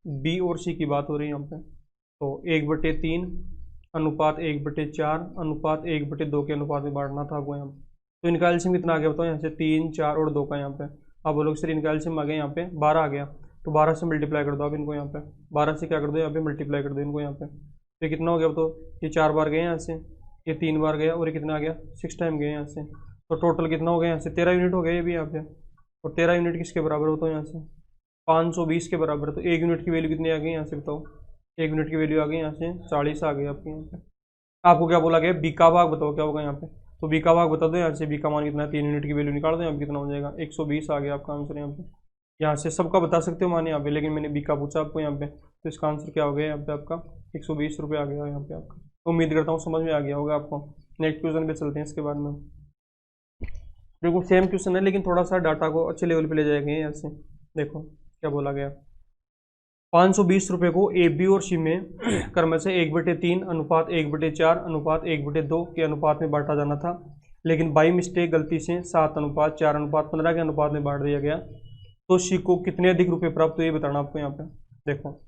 बी और सी की बात हो रही है यहाँ पे। तो 1/3 अनुपात 1/4 अनुपात 1/2 के अनुपात में बांटना था आपको यहाँ पे। तो इनका एलसीएम कितना आ गया बताओ यहाँ से? 3 4 और 2 का यहाँ पे। अब बोलो सर इनका एलसीएम आ गया यहाँ पे 12 आ गया। तो 12 से मल्टीप्लाई कर दो आप इनको यहाँ पे। 12 से क्या कर दो यहाँ पे? मल्टीप्लाई कर दो इनको यहाँ पे। तो कितना हो गया? तो ये 4 बार गए यहाँ से, ये 3 बार गया और ये कितना आ गया? 6 टाइम गए यहाँ से। तो टोटल कितना हो गया यहाँ से? 13 यूनिट हो गया ये भी यहाँ पे। और 13 यूनिट किसके बराबर होता है यहाँ से? 520 के बराबर। तो 1 यूनिट की वैल्यू कितनी आ गई यहाँ से बताओ? 1 यूनिट की वैल्यू आ गई यहाँ से 40 आ गई आपके यहाँ पे। आपको क्या बोला गया? बी का भाग बताओ क्या होगा यहाँ पे। तो बी का भाग बता दो यहाँ से। बी का मान कितना है? 3 यूनिट की वैल्यू निकाल दो यहाँ पे। कितना हो जाएगा? 120 आ गया आपका आंसर यहाँ पे। यहाँ से सबका बता सकते हो मान यहाँ पे, लेकिन मैंने बी का पूछा आपको यहाँ पे। तो इसका आंसर क्या हो गया यहाँ पे आपका? 120 रुपये आ गया यहाँ पे आपका। तो उम्मीद करता हूँ समझ में आ गया होगा आपको। नेक्स्ट क्वेश्चन पे चलते हैं इसके बाद में। देखो सेम क्वेश्चन है लेकिन थोड़ा सा डाटा को अच्छे लेवल पे ले जाएंगे यहाँ से। देखो क्या बोला गया। 520 रुपये को ए बी और सी में क्रमशः 1/3 अनुपात 1/4 अनुपात 1/2 के अनुपात में बांटा जाना था, लेकिन बाई मिस्टेक गलती से 7:4:15 के अनुपात में बांट दिया गया। तो सी को कितने अधिक रुपए प्राप्त हुए ये बताना आपको यहाँ पे। देखो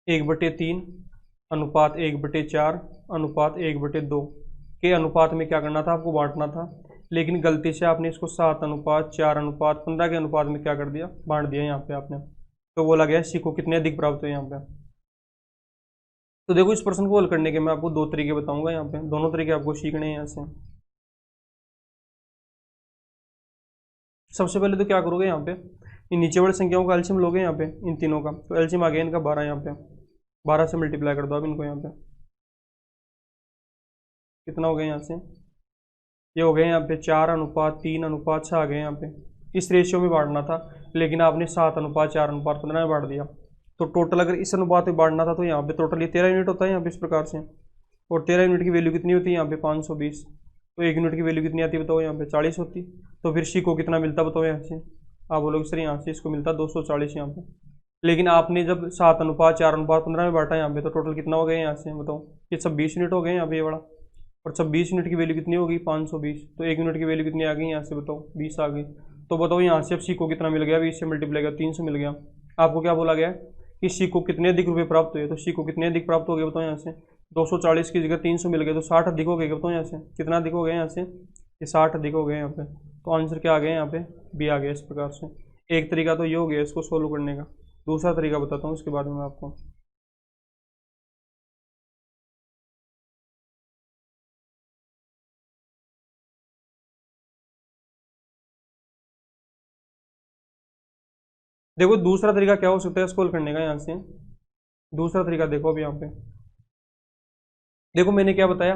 1/3 अनुपात 1/4 अनुपात 1/2 के अनुपात में क्या करना था? आपको बांटना था, लेकिन गलती से आपने इसको 7:4:15 के अनुपात में क्या कर दिया? बांट दिया यहाँ पे आपने। तो बोला गया सी को कितने अधिक प्राप्त हुए यहाँ पे। तो देखो इस प्रश्न को हल करने के मैं आपको 2 तरीके बताऊंगा यहाँ पे। दोनों तरीके आपको सीखने हैं यहाँ से। सबसे पहले तो क्या करोगे यहाँ पे, इन नीचे वाली संख्याओं का एलसीएम लोगे यहाँ पे इन तीनों का। तो एलसीएम आ गया इनका 12 यहाँ पे। 12 से मल्टीप्लाई कर दो अब इनको यहाँ पे। कितना हो गया यहाँ से, ये हो गया यहाँ पे 4:3:6 आ गए यहाँ पे। इस रेशियो में बांटना था, लेकिन आपने 7:4:15 में बांट दिया। तो टोटल अगर इस अनुपात में बांटना था तो यहाँ पे टोटल ये 13 यूनिट होता है यहाँ पे इस प्रकार से। और 13 यूनिट की वैल्यू कितनी होती है यहाँ पे 520। तो 1 यूनिट की वैल्यू कितनी आती है बताओ यहाँ पे 40 होती। तो फिर सी को कितना मिलता बताओ यहाँ से, आप बोलोगे सर यहाँ से इसको मिलता 240 यहाँ पे। लेकिन आपने जब 7:4:15 में बांटा यहाँ पे तो टोटल कितना हो गया यहाँ से बताओ, ये 26 यूनिट हो गए यहाँ पे ये वाला। और 26 यूनिट की वैल्यू कितनी होगी 520। तो 1 यूनिट की वैल्यू कितनी आ गई यहाँ से बताओ 20 आ गई। तो बताओ यहाँ से अब सी को कितना मिल गया, 20 से मल्टीप्लाई किया 300 मिल गया। आपको क्या बोला गया कि सी को कितने अधिक रुपए प्राप्त हुए, तो सी को कितने अधिक प्राप्त हो गए बताओ यहाँ से 240 की जगह 300 मिल गए, तो 60 अधिक हो गए बताओ यहाँ से, कितना अधिक हो गया यहाँ से, ये 60 अधिक हो गए यहाँ पे। तो आंसर क्या आ गया यहाँ पे, बी आ गया इस प्रकार से। एक तरीका तो ये हो गया इसको सोल्व करने का। दूसरा तरीका बताता हूँ इसके बारे में आपको। देखो दूसरा तरीका क्या हो सकता है सोल्व करने का यहाँ से। दूसरा तरीका देखो अब यहाँ पे, देखो मैंने क्या बताया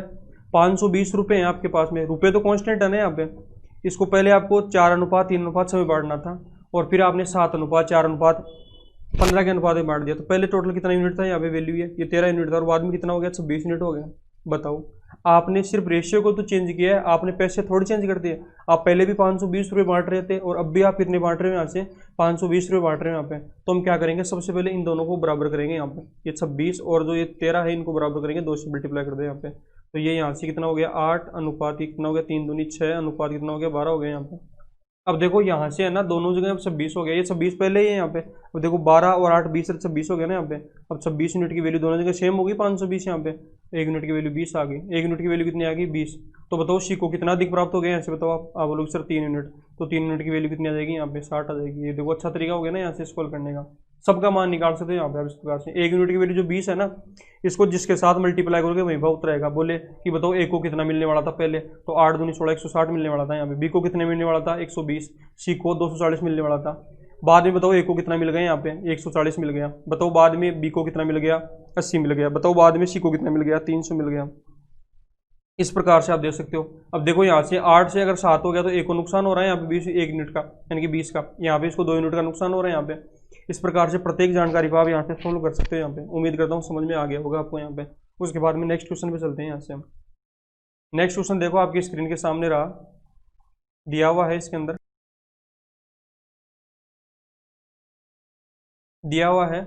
520 रुपये हैं आपके पास में, रुपये तो कांस्टेंट है ना यहाँ पे। इसको पहले आपको 4:3:6 में बांटना था, और फिर आपने 7:4:15 के अनुपात में बांट दिया। तो पहले टोटल कितना यूनिट था यहाँ पे वैल्यू है, ये 13 यूनिट था, और बाद में कितना हो गया 26 यूनिट हो गया। बताओ आपने सिर्फ रेशियो को तो चेंज किया है, आपने पैसे थोड़ी चेंज कर दिए। आप पहले भी 520 रुपये बांट रहे थे और अब भी आप कितने बांट रहे हो यहाँ से 520 रुपये बांट रहे हो यहाँ पे। तो हम क्या करेंगे, सबसे पहले इन दोनों को बराबर करेंगे यहाँ पे, ये 26 और जो ये 13 है इनको बराबर करेंगे, 2 से मल्टीप्लाई कर दे यहाँ पे। तो ये यहाँ से कितना हो गया 8 अनुपात कितना हो गया 3 दूनी 6 अनुपात कितना हो गया 12 हो गया यहाँ पे। अब देखो यहाँ से है ना दोनों जगह अब 26 हो गया, ये 26 पहले ही है यहाँ पे। अब देखो 12 और 8 20 26 हो गया ना यहाँ पे। अब 26 यूनिट की वैल्यू दोनों जगह सेम होगी 520 यहाँ पे। 1 यूनिट की वैल्यू 20 आ गई, 1 यूनिट की वैल्यू कितनी आ गई 20। तो बताओ सी को कितना अधिक प्राप्त हो गया यहाँ से बताओ आप बोलोगे सर 3 यूनिट। तो 3 यूनिट की वैल्यू कितनी आ जाएगी यहाँ पे 60 आ जाएगी। ये देखो अच्छा तरीका हो गया ना यहाँ से सॉल्व करने का, सबका मान निकाल सकते हो यहाँ पे आप इस प्रकार से। 1 यूनिट की वैल्यू जो 20 है ना, इसको जिसके साथ मल्टीप्लाई करोगे वहीं पर उतरेगा। बोले कि बताओ ए को कितना मिलने वाला था पहले, तो 8 दूनी 16 160 मिलने वाला था यहाँ पे। बी को कितने मिलने वाला था 120, सी को 240 मिलने वाला था। बाद में बताओ ए को कितना मिल गया यहाँ पे 140 मिल गया। बताओ बाद में बी को कितना मिल गया 80 मिल गया। बताओ बाद में सी को कितना मिल गया 300 मिल गया। इस प्रकार से आप देख सकते हो। अब देखो यहाँ से 8 से अगर 7 हो गया तो ए को नुकसान हो रहा है यहाँ पे 20 1 यूनिट का यानी कि 20 का, यहाँ पे इसको 2 यूनिट का नुकसान हो रहा है यहाँ पे। इस प्रकार से प्रत्येक जानकारी को आप यहाँ से सोल्व कर सकते हो यहाँ पे। उम्मीद करता हूँ समझ में आ गया होगा आपको यहाँ पे। उसके बाद में नेक्स्ट क्वेश्चन पे चलते हैं यहाँ से हम। नेक्स्ट क्वेश्चन देखो आपकी स्क्रीन के सामने रहा, दिया हुआ है इसके अंदर, दिया हुआ है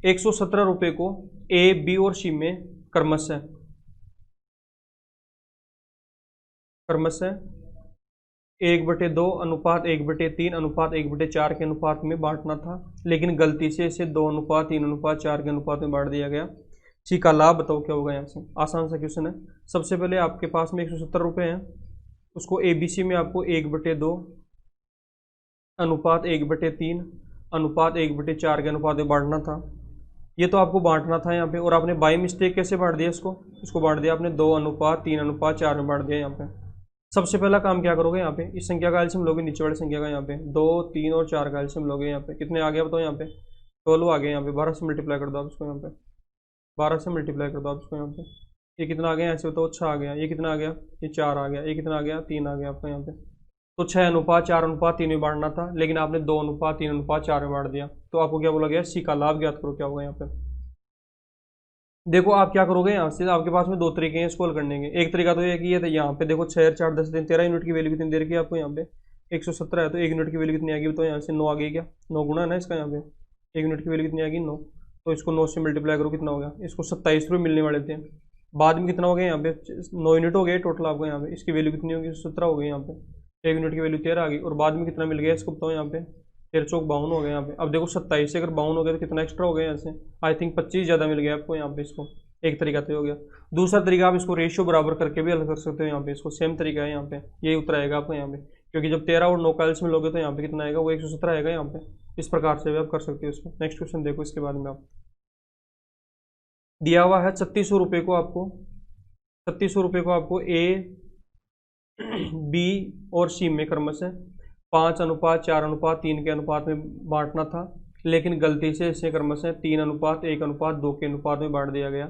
117 रुपये को ए बी और सी में क्रमशः 1/2 अनुपात 1/3 अनुपात 1/4 के अनुपात में बांटना था, लेकिन गलती से इसे 2:3:4 के अनुपात में बांट दिया गया। सी का लाभ बताओ क्या होगा यहाँ से। आसान सा क्वेश्चन है। सबसे पहले आपके पास में 170 रुपये हैं, उसको ए बी सी में आपको 1/2 अनुपात 1/3 अनुपात 1/4 के अनुपात में बांटना था। ये तो आपको बांटना था यहाँ पे, और आपने बाई मिस्टेक कैसे बांट दिया इसको बांट दिया आपने 2:3:4 में बांट दिया यहाँ पे। सबसे पहला काम क्या करोगे यहाँ पे, इस संख्या का एलसीएम लोगे नीचे वाली संख्या का, यहाँ पे 2 3 और 4 का एलसीएम लोगे। यहाँ पे कितने आ गया बताओ, यहाँ पे 12 आ गया। यहाँ पे 12 से मल्टीप्लाई कर दो आप इसको, यहाँ पे 12 से मल्टीप्लाई कर दो आप इसको। यहाँ पे ये कितना आ गया यहाँ से बताओ 6 आ गया। ये कितना आ गया, ये 4 आ गया। ये कितना आ गया 3 आ गया आपका यहाँ पे। तो 6:4:3 में बांटना था, लेकिन आपने 2:3:4 में बांट दिया। तो आपको क्या बोला गया, सी का लाभ ज्ञात करो क्या होगा यहाँ पे। देखो आप क्या करोगे यहाँ से, आपके पास में 2 तरीके हैं इसको हल करने के। एक तरीका तो ये कि ये यहाँ पे देखो 6 4 10 दिन 13 यूनिट की वैल्यू कितनी दे रखी है आपको यहाँ पे 117 है। तो 1 यूनिट की वैल्यू कितनी आएगी तो यहाँ से 9 आ गई क्या, 9 गुना है ना इसका यहाँ पे। 1 यूनिट की वैल्यू कितनी आएगी 9, तो इसको 9 से मल्टीप्लाई करो कितना हो गया, इसको 27 रुपये मिलने वाले थे। बाद में कितना हो गया यहाँ पे 9 यूनिट हो गए टोटल आपको यहाँ पे। इसकी वैल्यू कितनी होगी 17 हो गई यहाँ पे। 1 यूनिट की वैल्यू 13 आ गई, और बाद में कितना मिल गया इसको बताओ यहाँ पे 13 चौक 52 हो गया यहाँ पे। अब देखो 27 से अगर 52 हो गया तो कितना एक्स्ट्रा हो गया यहाँ से, आई थिंक 25 ज़्यादा मिल गया आपको यहाँ पे। इसको एक तरीका तो हो गया। दूसरा तरीका आप इसको रेशियो बराबर करके भी हल कर सकते हो यहाँ पे। इसको सेम तरीका है यहाँ पे, यही उत्तर आएगा आपको यहाँ पे, क्योंकि जब 13 और 9 का एलसीएम लोगे तो यहाँ पे कितना आएगा वो 117 आएगा यहाँ पे। इस प्रकार से भी आप कर सकते हो इसको। नेक्स्ट क्वेश्चन देखो इसके बारे में। आप दिया हुआ है 3600 रुपये को आपको, 3600 रुपये को आपको ए बी और सी में क्रमशः 5:4:3 के अनुपात में बांटना था, लेकिन गलती से इसे क्रमशः 3:1:2 के अनुपात में बांट दिया गया।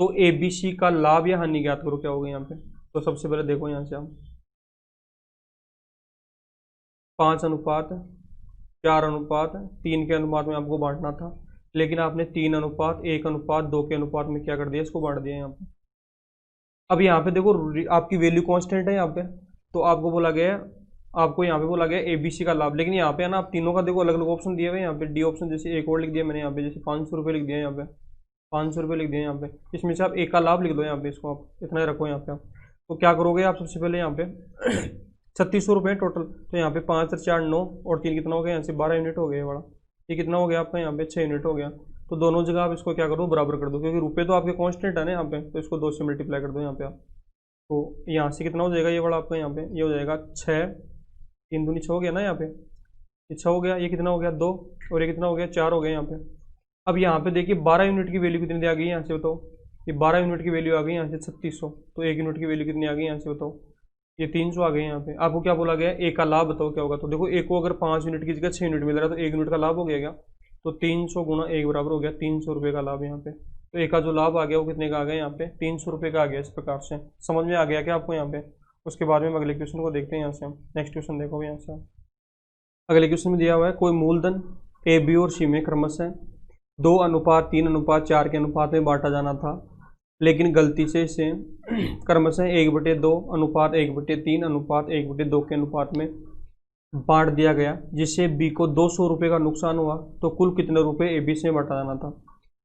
तो ए बी सी का लाभ या हानि ज्ञात करो, क्या होगा यहाँ पे। तो सबसे पहले देखो यहाँ से हम 5:4:3 के अनुपात में आपको बांटना था, लेकिन आपने 3:1:2 के अनुपात में क्या कर दिया, इसको बांट दिया यहाँ पे। अब यहाँ पे देखो आपकी वैल्यू कांस्टेंट है यहाँ पे, तो आपको बोला गया, आपको यहाँ पे बोला गया एबीसी का लाभ, लेकिन यहाँ पे है ना, आप तीनों का देखो अलग अलग ऑप्शन दिए हुए यहाँ पे, डी ऑप्शन जैसे एक और लिख दिया मैंने यहाँ पे, जैसे 500 रुपये लिख दिया यहाँ पे, 500 रुपये लिख दिया यहाँ पे, इसमें से आप एक का लाभ लिख दो यहाँ पे, इसको आप इतना ही रखो यहाँ पे। आप तो क्या करोगे आप, सबसे पहले यहाँ पे 3600 रुपये टोटल, तो यहाँ पे 5 और 4 9 और 3 कितना हो गया, यहाँ से 12 यूनिट हो गया बड़ा, ये कितना हो गया आपका यहाँ पे 6 यूनिट हो गया। तो दोनों जगह आप इसको क्या कर दो, बराबर कर दो, क्योंकि रुपये तो आपके कांस्टेंट है ना यहाँ पे, तो इसको 2 से मल्टीप्लाई कर दो यहाँ पे आप। तो यहाँ से कितना हो जाएगा ये बड़ा आपका, यहाँ पे ये हो जाएगा 6, 3 दूनी 6 हो गया ना यहाँ पे, ये 6 हो गया, ये कितना हो गया 2, और ये कितना हो गया 4 हो गया यहाँ पे। अब यहाँ पे देखिए 12 यूनिट की वैल्यू कितनी आ गई यहाँ से बताओ, ये 12 यूनिट की वैल्यू आ गई यहाँ से 3600, तो 1 यूनिट की वैल्यू कितनी आ गई यहाँ से बताओ, ये 300 आ गए यहाँ पे। आपको क्या बोला गया, एक का लाभ बताओ क्या होगा। तो देखो एक को अगर 5 यूनिट की जगह 6 यूनिट मिल रहा है तो 1 यूनिट का लाभ हो गया क्या, तो 300 गुणा 1 बराबर हो गया 300 रुपये का लाभ यहाँ पे। तो एक का जो लाभ आ गया वो कितने का आ गया यहाँ पे, 300 रुपये का आ गया। इस प्रकार से समझ में आ गया क्या आपको यहाँ पे। उसके बाद में हम अगले क्वेश्चन को देखते हैं यहाँ से। हम नेक्स्ट क्वेश्चन देखो यहाँ से, अगले क्वेश्चन में दिया हुआ है कोई मूलधन ए बी और सी में क्रमशः 2:3:4 के अनुपात में बांटा जाना था, लेकिन गलती से इसे क्रमशः 1/2:1/3:1/2 के अनुपात में बांट दिया गया, जिससे बी को 200 रुपये का नुकसान हुआ, तो कुल कितने रुपए ए बी से बांटा जाना था।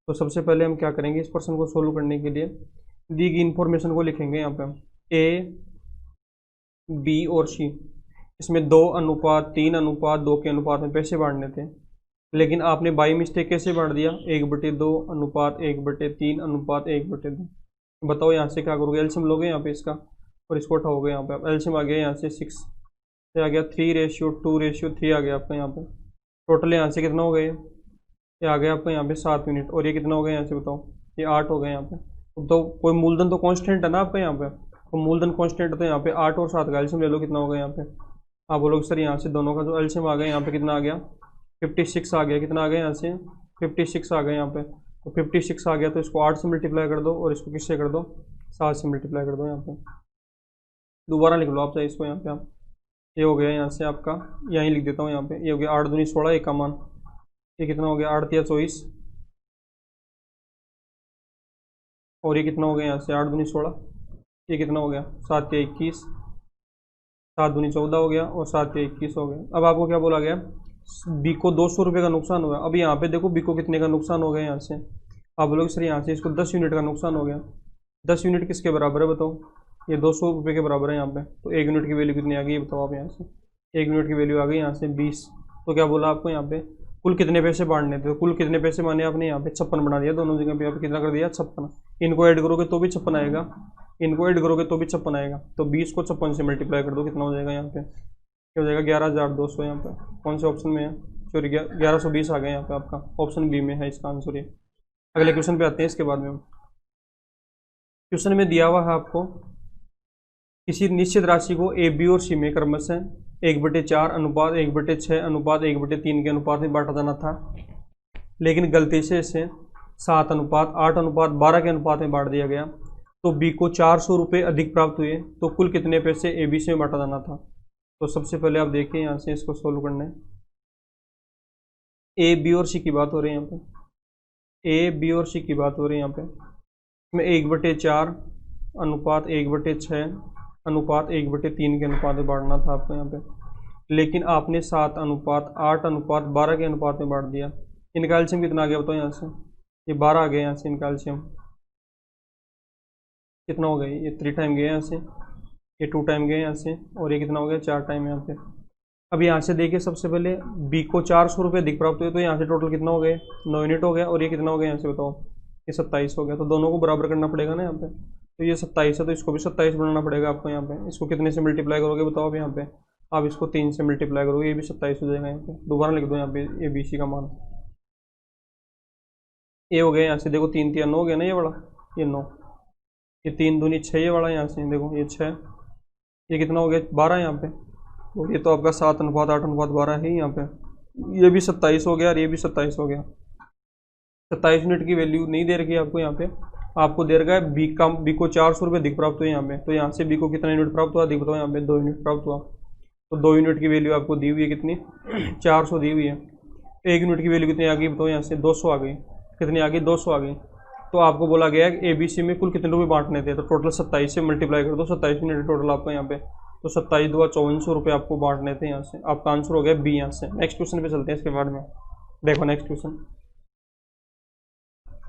तो सबसे पहले हम क्या करेंगे, इस प्रश्न को सोल्व करने के लिए दी गई इन्फॉर्मेशन को लिखेंगे यहाँ पे हम, ए बी और सी, इसमें 2:3:2 के अनुपात में पैसे बांटने थे, लेकिन आपने बाई मिस्टेक कैसे बांट दिया, 1/2:1/3:1/2। बताओ यहाँ से क्या करोगे, एलसीएम लोगे यहाँ पे इसका और इसको उठाओगे यहाँ पे आप। एलसीएम आ गया यहाँ से 6 से आ गया 3:2:3 आ गया आपका यहाँ पे। टोटल यहाँ से कितना हो गया, ये आ गया आपका यहाँ पे 7 यूनिट, और ये कितना हो गया यहाँ से बताओ, ये 8 हो गया यहाँ पे। तो कोई मूलधन तो कांस्टेंट है ना आपका यहाँ पे, तो मूलधन कांस्टेंट है, तो यहाँ पे 8 और 7 का एलसीएम ले लो, कितना होगा यहाँ पे। आप बोलोगे सर यहाँ से दोनों का जो एलसीएम आ गया यहाँ पे कितना आ गया, 56 आ गया। कितना आ गया यहाँ से, 56 आ गया यहाँ पे। तो 56 आ गया, तो इसको 8 से मल्टीप्लाई कर दो और इसको किससे कर दो, 7 से मल्टीप्लाई कर दो यहाँ पे। दोबारा लिख लो आप चाहे इसको यहाँ पे आप, ये हो गया यहाँ से आपका, यहीं लिख देता हूँ यहाँ पे, ये हो गया 8 दूनी 16 एक का मान, ये कितना हो गया 8 तिया 24, और ये कितना हो गया यहाँ से 8 दूनी 16, ये कितना हो गया 7 तिया 21, 7 दूनी 14 हो गया, और 7 तिया 21 हो गया। अब आपको क्या बोला गया, बी को 200 रुपये का नुकसान हुआ। अब यहाँ पे देखो बी को कितने का नुकसान हो गया यहाँ से, आप बोलोगे सर यहाँ से इसको 10 यूनिट का नुकसान हो गया। 10 यूनिट किसके बराबर है बताओ, ये 200 रुपये के बराबर है यहाँ पे। तो 1 यूनिट की वैल्यू कितनी आ गई बताओ आप यहाँ से, 1 यूनिट की वैल्यू आ गई यहाँ से 20। तो क्या बोला आपको यहाँ पे, कुल कितने पैसे बांटने थे, तो कुल कितने पैसे माने आपने यहाँ पे 56 बना दिया, दोनों जगह पे आप कितना कर दिया 56। इनको ऐड करोगे तो भी 56 आएगा, इनको ऐड करोगे तो भी 56 आएगा। तो 20 को 56 से मल्टीप्लाई कर दो, कितना हो जाएगा यहाँ पे, क्या हो जाएगा 11,200 यहाँ पे। कौन से ऑप्शन में है, सॉरी 1120 आ गया यहाँ पे आपका, ऑप्शन बी में है इसका आंसर ये। अगले क्वेश्चन पे आते हैं इसके बाद में। क्वेश्चन में दिया हुआ है आपको किसी निश्चित राशि को ए बी और सी में क्रमशः 1/4:1/6:1/3 के अनुपात में बांटा जाना था, लेकिन गलती से इसे 7:8:12 के अनुपात में बांट दिया गया, तो बी को 400 रुपये अधिक प्राप्त हुए, तो कुल कितने पैसे ए बी से में बांटा जाना था। तो सबसे पहले आप देखिए यहाँ से इसको सोल्व करना है। ए बी और सी की बात हो रही है यहाँ पे, ए बी और सी की बात हो रही है यहाँ पे। इसमें 1/4:1/6:1/3 के अनुपात में बांटना था आपको यहाँ पे, लेकिन आपने 7:8:12 के अनुपात में बांट दिया। इनका एलसीएम कितना आ गया बताओ यहाँ से, ये 12 आ गया यहाँ से। इनका एलसीएम कितना हो गया, ये 3 टाइम गया यहाँ से, ये 2 टाइम गया यहाँ से, और ये कितना हो गया 4 टाइम यहाँ पे। अब यहाँ से देखिए सबसे पहले बी को 400 रुपये अधिक प्राप्त हुए, तो यहाँ से टोटल कितना हो गया 9 यूनिट हो गया, और ये कितना हो गया यहाँ से बताओ, ये 27 हो गया। तो दोनों को बराबर करना पड़ेगा ना यहाँ पे, तो ये 27 है तो इसको भी 27 बनाना पड़ेगा आपको यहाँ पे। इसको कितने से मल्टीप्लाई करोगे बताओ आप यहाँ पे, आप इसको 3 से मल्टीप्लाई करोगे, ये भी 27 हो जाएगा यहाँ पे। दोबारा लिख दो यहाँ पे ए बी सी का मान, ये हो गया यहाँ से देखो 3 3 9 हो गया ना, ये वाला ये 9, ये 3 दूनी 6, ये वाला यहाँ से देखो ये 6, ये कितना हो गया 12 यहाँ पे, और ये तो आपका 7:8:12 है यहाँ पे। ये भी 27 हो गया और ये भी 27 हो गया। 27 यूनिट की वैल्यू नहीं दे रखी है आपको यहाँ पे, आपको दे रखा है बी को 400 रुपये अधिक प्राप्त हुए यहाँ पे, तो यहाँ से बी को कितना यूनिट प्राप्त हुआ अधिक बताओ, यहाँ पे 2 यूनिट प्राप्त हुआ। तो 2 यूनिट की वैल्यू आपको दी हुई है कितनी 400 दी हुई है। 1 यूनिट की वैल्यू कितनी आ गई बताओ, यहाँ से 200 आ गई। कितनी आ गई 200 आ गई। तो आपको बोला गया है ABC में कुल कितने रुपये बांटने थे, तो टोटल 27 से मल्टीप्लाई कर दो, 27 यूनिट टोटल आपका यहाँ पे, तो 27 2 5400 रुपये आपको बांटने थे यहाँ से। आपका आंसर हो गया बी यहाँ से। नेक्स्ट क्वेश्चन पे चलते हैं इसके बाद में। देखो नेक्स्ट क्वेश्चन।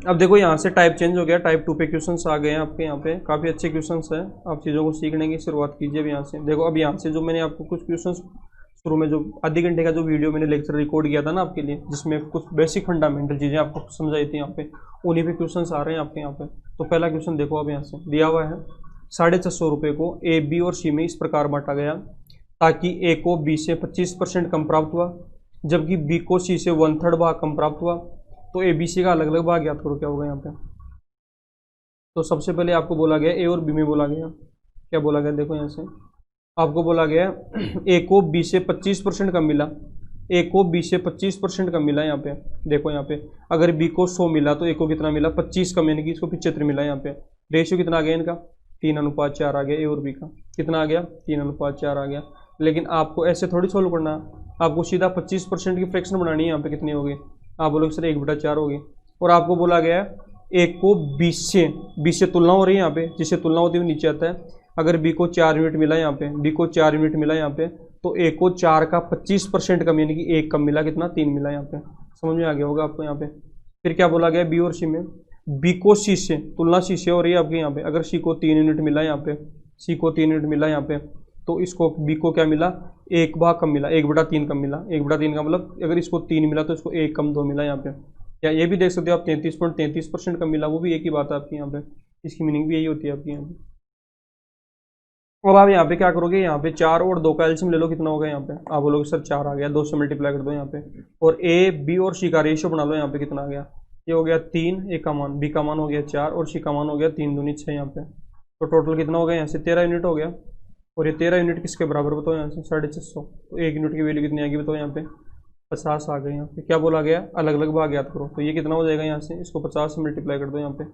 अब देखो यहाँ से टाइप चेंज हो गया, टाइप 2 पे क्वेश्चंस आ गए हैं आपके यहाँ पे, काफ़ी अच्छे क्वेश्चंस हैं। आप चीज़ों को सीखने की शुरुआत कीजिए अब यहाँ से। देखो अब यहाँ से जो मैंने आपको कुछ क्वेश्चंस शुरू में जो आधे घंटे का जो वीडियो मैंने लेक्चर रिकॉर्ड किया था ना आपके लिए, जिसमें कुछ बेसिक फंडामेंटल चीज़ें आपको समझाई थी यहाँ पे, उन्हीं पे क्वेश्चंस आ रहे हैं आपके यहाँ पे। तो पहला क्वेश्चन देखो अब यहाँ से दिया हुआ है 650 रुपये को A, B और C में इस प्रकार बांटा गया ताकि A को B से 25% कम प्राप्त हुआ, जबकि B को C से 1/3 भाग कम प्राप्त हुआ। तो A, B, C का अलग अलग भाग याद करो क्या होगा यहाँ पे। तो सबसे पहले आपको बोला गया A और B में बोला गया, क्या बोला गया देखो यहाँ से आपको बोला गया A को B से 25% कम मिला, A को B से 25% कम मिला यहाँ पे। देखो यहाँ पे अगर B को 100 मिला तो A को कितना मिला 25 कम, यानी कि इसको 75 मिला यहाँ पे। रेशियो कितना आ गया इनका 3:4 आ गया। A और B का कितना आ गया 3:4 आ गया। लेकिन आपको ऐसे थोड़ी सोल्व करना, आपको सीधा 25% की फ्रैक्शन बनानी है। यहाँ पे कितनी होगी आप बोलोगे सर 1/4 होगी। और आपको बोला गया है A को B से तुलना हो रही है यहाँ पे, जिससे तुलना होती हुई नीचे आता है। अगर B को 4 यूनिट मिला यहाँ पे, B को 4 यूनिट मिला यहाँ पे, तो A को 4 का 25% कम, यानी कि 1 कम मिला, कितना 3 मिला यहाँ पे। समझ में आ गया होगा आपको यहाँ पे। फिर क्या बोला गया B और C में, B को C से तुलना C से हो रही है आपके यहाँ पे। अगर C को 3 यूनिट मिला यहाँ पे, C को 3 यूनिट मिला यहाँ पे, तो इसको B को क्या मिला 1 भाग कम मिला, 1/3 कम मिला। 1/3 का मतलब अगर इसको 3 मिला तो इसको 1 कम 2 मिला यहाँ पे। या ये भी देख सकते हो आप 33.33% कम मिला, वो भी एक ही बात है आपकी यहाँ पे। इसकी मीनिंग भी यही होती है आपकी यहाँ पे। अब आप यहाँ पे क्या करोगे, यहाँ पे 4 और 2 का एलसीएम ले लो, कितना होगा यहाँ पे। आप बोलोगे सर 4 आ गया, 2 से मल्टीप्लाई कर दो यहाँ पे। और A, B और C का रेशियो बना लो यहाँ पे, कितना आ गया ये हो गया 3, A का मान, B का मान हो गया 4 और C का मान हो गया 3 दूनी 6 यहाँ पे। तो टोटल कितना हो गया यहाँ से 13 यूनिट हो गया। और ये 13 यूनिट किसके बराबर बताओ यहाँ से 650। तो 1 यूनिट की वैल्यू कितनी आएगी बताओ यहाँ पे 50 आ गई। यहाँ पे क्या बोला गया अलग अलग भाग याद करो। तो ये कितना हो जाएगा यहाँ से, इसको 50 से मल्टीप्लाई कर दो यहाँ पे,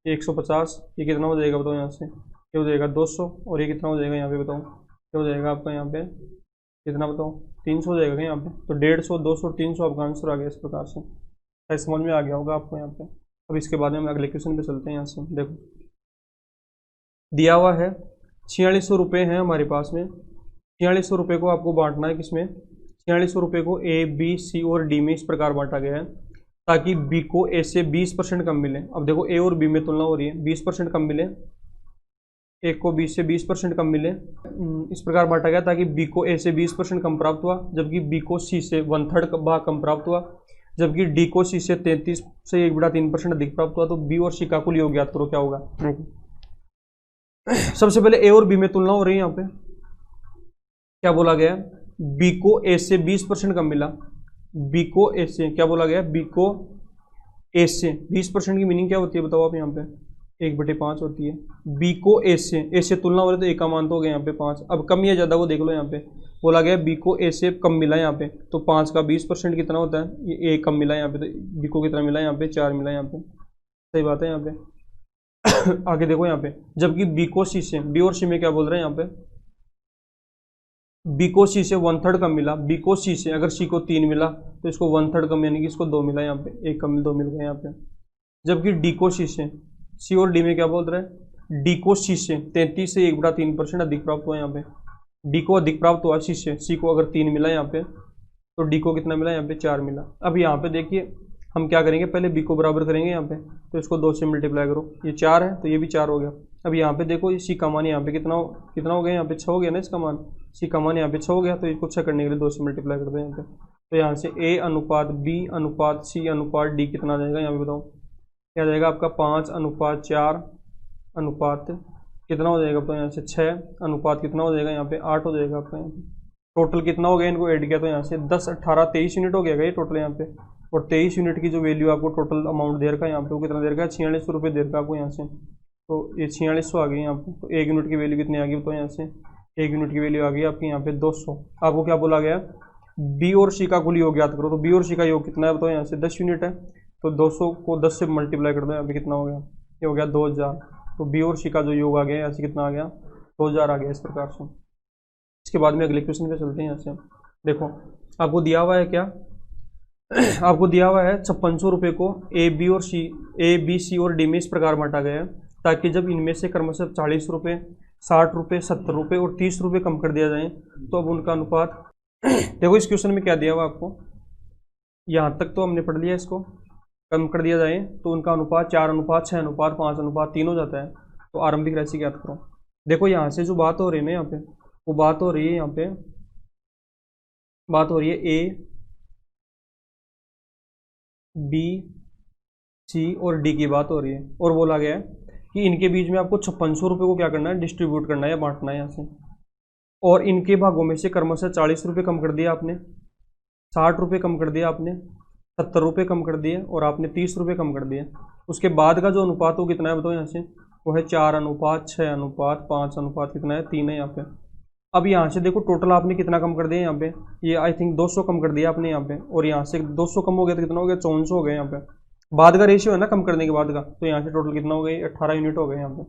ये 150, ये कितना हो जाएगा बताओ यहाँ से, ये हो जाएगा 200। और ये कितना हो जाएगा यहाँ पे बताओ, ये हो जाएगा आपका यहाँ पे कितना बताओ 300 हो जाएगा यहाँ पे। तो 150, 200, 300 आपका आंसर आ गया। इस प्रकार से समझ में आ गया होगा आपको यहाँ पे। अब इसके बाद में हम अगले क्वेश्चन पे चलते हैं। यहाँ से देखो दिया हुआ है 4600 रुपये हैं हमारे पास में। 4600 रुपये को आपको बांटना है किसमें, 4600 रुपये को A, B, C और D में इस प्रकार बांटा गया है ताकि B को A से 20% कम मिले। अब देखो A और B में तुलना हो रही है, 20% कम मिले, A को B से 20% कम मिले। इस प्रकार बांटा गया ताकि B को A से 20% कम प्राप्त हुआ, जबकि B को C से 1/3 भाग कम प्राप्त हुआ, जबकि D को C से 33 से 1/3% अधिक प्राप्त हुआ। तो B और C का कुल योग ज्ञात करो क्या होगा। सबसे पहले A और B में तुलना हो रही है। यहाँ पे क्या बोला गया, B को A से 20% कम मिला, B को A से क्या बोला गया, B को A से 20% की मीनिंग क्या होती है बताओ आप यहाँ पे 1/5 होती है। B को A से तुलना हो रही है तो A का मान तो हो गया यहाँ पे 5। अब कम या ज़्यादा वो देख लो। यहाँ पे बोला गया B को A से कम मिला यहाँ पे, तो 5 का 20% कितना होता है, ये A कम मिला यहाँ पे, तो B को कितना मिला यहाँ पे 4 मिला यहाँ पे। सही बात है यहाँ पे। आगे देखो यहाँ पे, जबकि B को C से, B और C में क्या बोल रहे हैं यहाँ पे, B को C से 1/3 कम मिला। B को C से अगर C को 3 मिला तो इसको 1/3 कम, यानी कि इसको 2 मिला यहाँ पे, 1 कम 2 मिल गया यहाँ पे। जबकि D को C से, C और D में क्या बोल रहे हैं, D को C से 33 से 1/3% अधिक प्राप्त हुआ यहाँ पे। D को अधिक प्राप्त हुआ C से, C को अगर 3 मिला यहाँ पे तो D को कितना मिला यहाँ पे 4 मिला। अब यहाँ पे देखिए हम क्या करेंगे, पहले B को बराबर करेंगे यहाँ पे, तो इसको 2 से मल्टीप्लाई करो, ये 4 है तो ये भी 4 हो गया। अब यहाँ पे देखो C का मान यहाँ पे कितना हो गया, यहाँ पे 6 हो गया ना इसका मान, C का मान यहाँ पे 6 हो गया, तो इसको 6 करने के लिए 2 से मल्टीप्लाई कर दो यहाँ पे। तो यहाँ से A अनुपात B अनुपात C अनुपात D कितना आ जाएगा यहाँ पे बताओ, क्या जाएगा आपका 5:4 अनुपात कितना हो जाएगा तो यहाँ से 6 अनुपात कितना हो जाएगा यहाँ पे 8 हो जाएगा आपका। यहाँ पे टोटल कितना हो गया, इनको ऐड किया तो यहाँ से 10, 18, 23 यूनिट हो गया ये टोटल यहाँ पे। और 23 यूनिट की जो वैल्यू आपको टोटल अमाउंट दे रखा है यहाँ पे, वो कितना दे रखा है 4600 रुपये दे रखा है आपको यहाँ से। तो ये 4600 आ गई यहाँ पे। तो 1 यूनिट की वैल्यू कितनी आ गई तो यहाँ से 1 यूनिट की वैल्यू आ गई आपकी यहाँ पे 200। आपको क्या बोला गया, B और C का कुल योग याद करो। तो B और C का योग कितना है बताओ यहाँ से 10 यूनिट है, तो 200 को 10 से मल्टीप्लाई कर दो यहाँ पे कितना हो गया ये हो गया 2000। तो बी और सी का जो योग आ गया यहाँ से कितना आ गया 2000 आ गया इस प्रकार से। इसके बाद में अगले क्वेश्चन पे चलते हैं। यहाँ से देखो आपको दिया हुआ है क्या आपको दिया हुआ है 5600 रुपये को ए बी सी और डी में इस प्रकार बांटा गया है ताकि जब इनमें से क्रमशः 40 रुपये 60 रुपये 70 रुपये और 30 रुपये कम कर दिया जाए तो अब उनका अनुपात देखो इस क्वेश्चन में क्या दिया हुआ आपको, यहाँ तक तो हमने पढ़ लिया, इसको कम कर दिया जाए तो उनका अनुपात 4:6:5:3 हो जाता है। तो आरंभिक राशि ज्ञात करो। देखो यहाँ से जो बात हो रही है ना, यहाँ पे वो बात हो रही है, यहाँ पे बात हो रही है ए बी सी और डी की बात हो रही है, और बोला गया है कि इनके बीच में आपको 5600 रुपये को क्या करना है, डिस्ट्रीब्यूट करना है या बांटना है यहाँ से। और इनके भागों में से क्रमशः 40 रुपये कम कर दिया आपने, 60 रुपये कम कर दिया आपने, 70 रुपये कम कर दिए और आपने 30 रुपये कम कर दिए। उसके बाद का जो अनुपात वो कितना है बताओ यहाँ से, वो है 4:6:5 कितना है 3 है यहाँ पे। अब यहाँ से देखो टोटल आपने कितना कम कर दिया यहाँ पे, ये आई थिंक 200 कम कर दिया आपने यहाँ पे, और यहाँ से 200 कम हो गया तो कितना हो गया 5400 हो गया यहाँ पे। बाद का रेशियो है ना कम करने के बाद का, तो यहाँ से टोटल कितना हो गया 18 यूनिट हो गए यहाँ पे।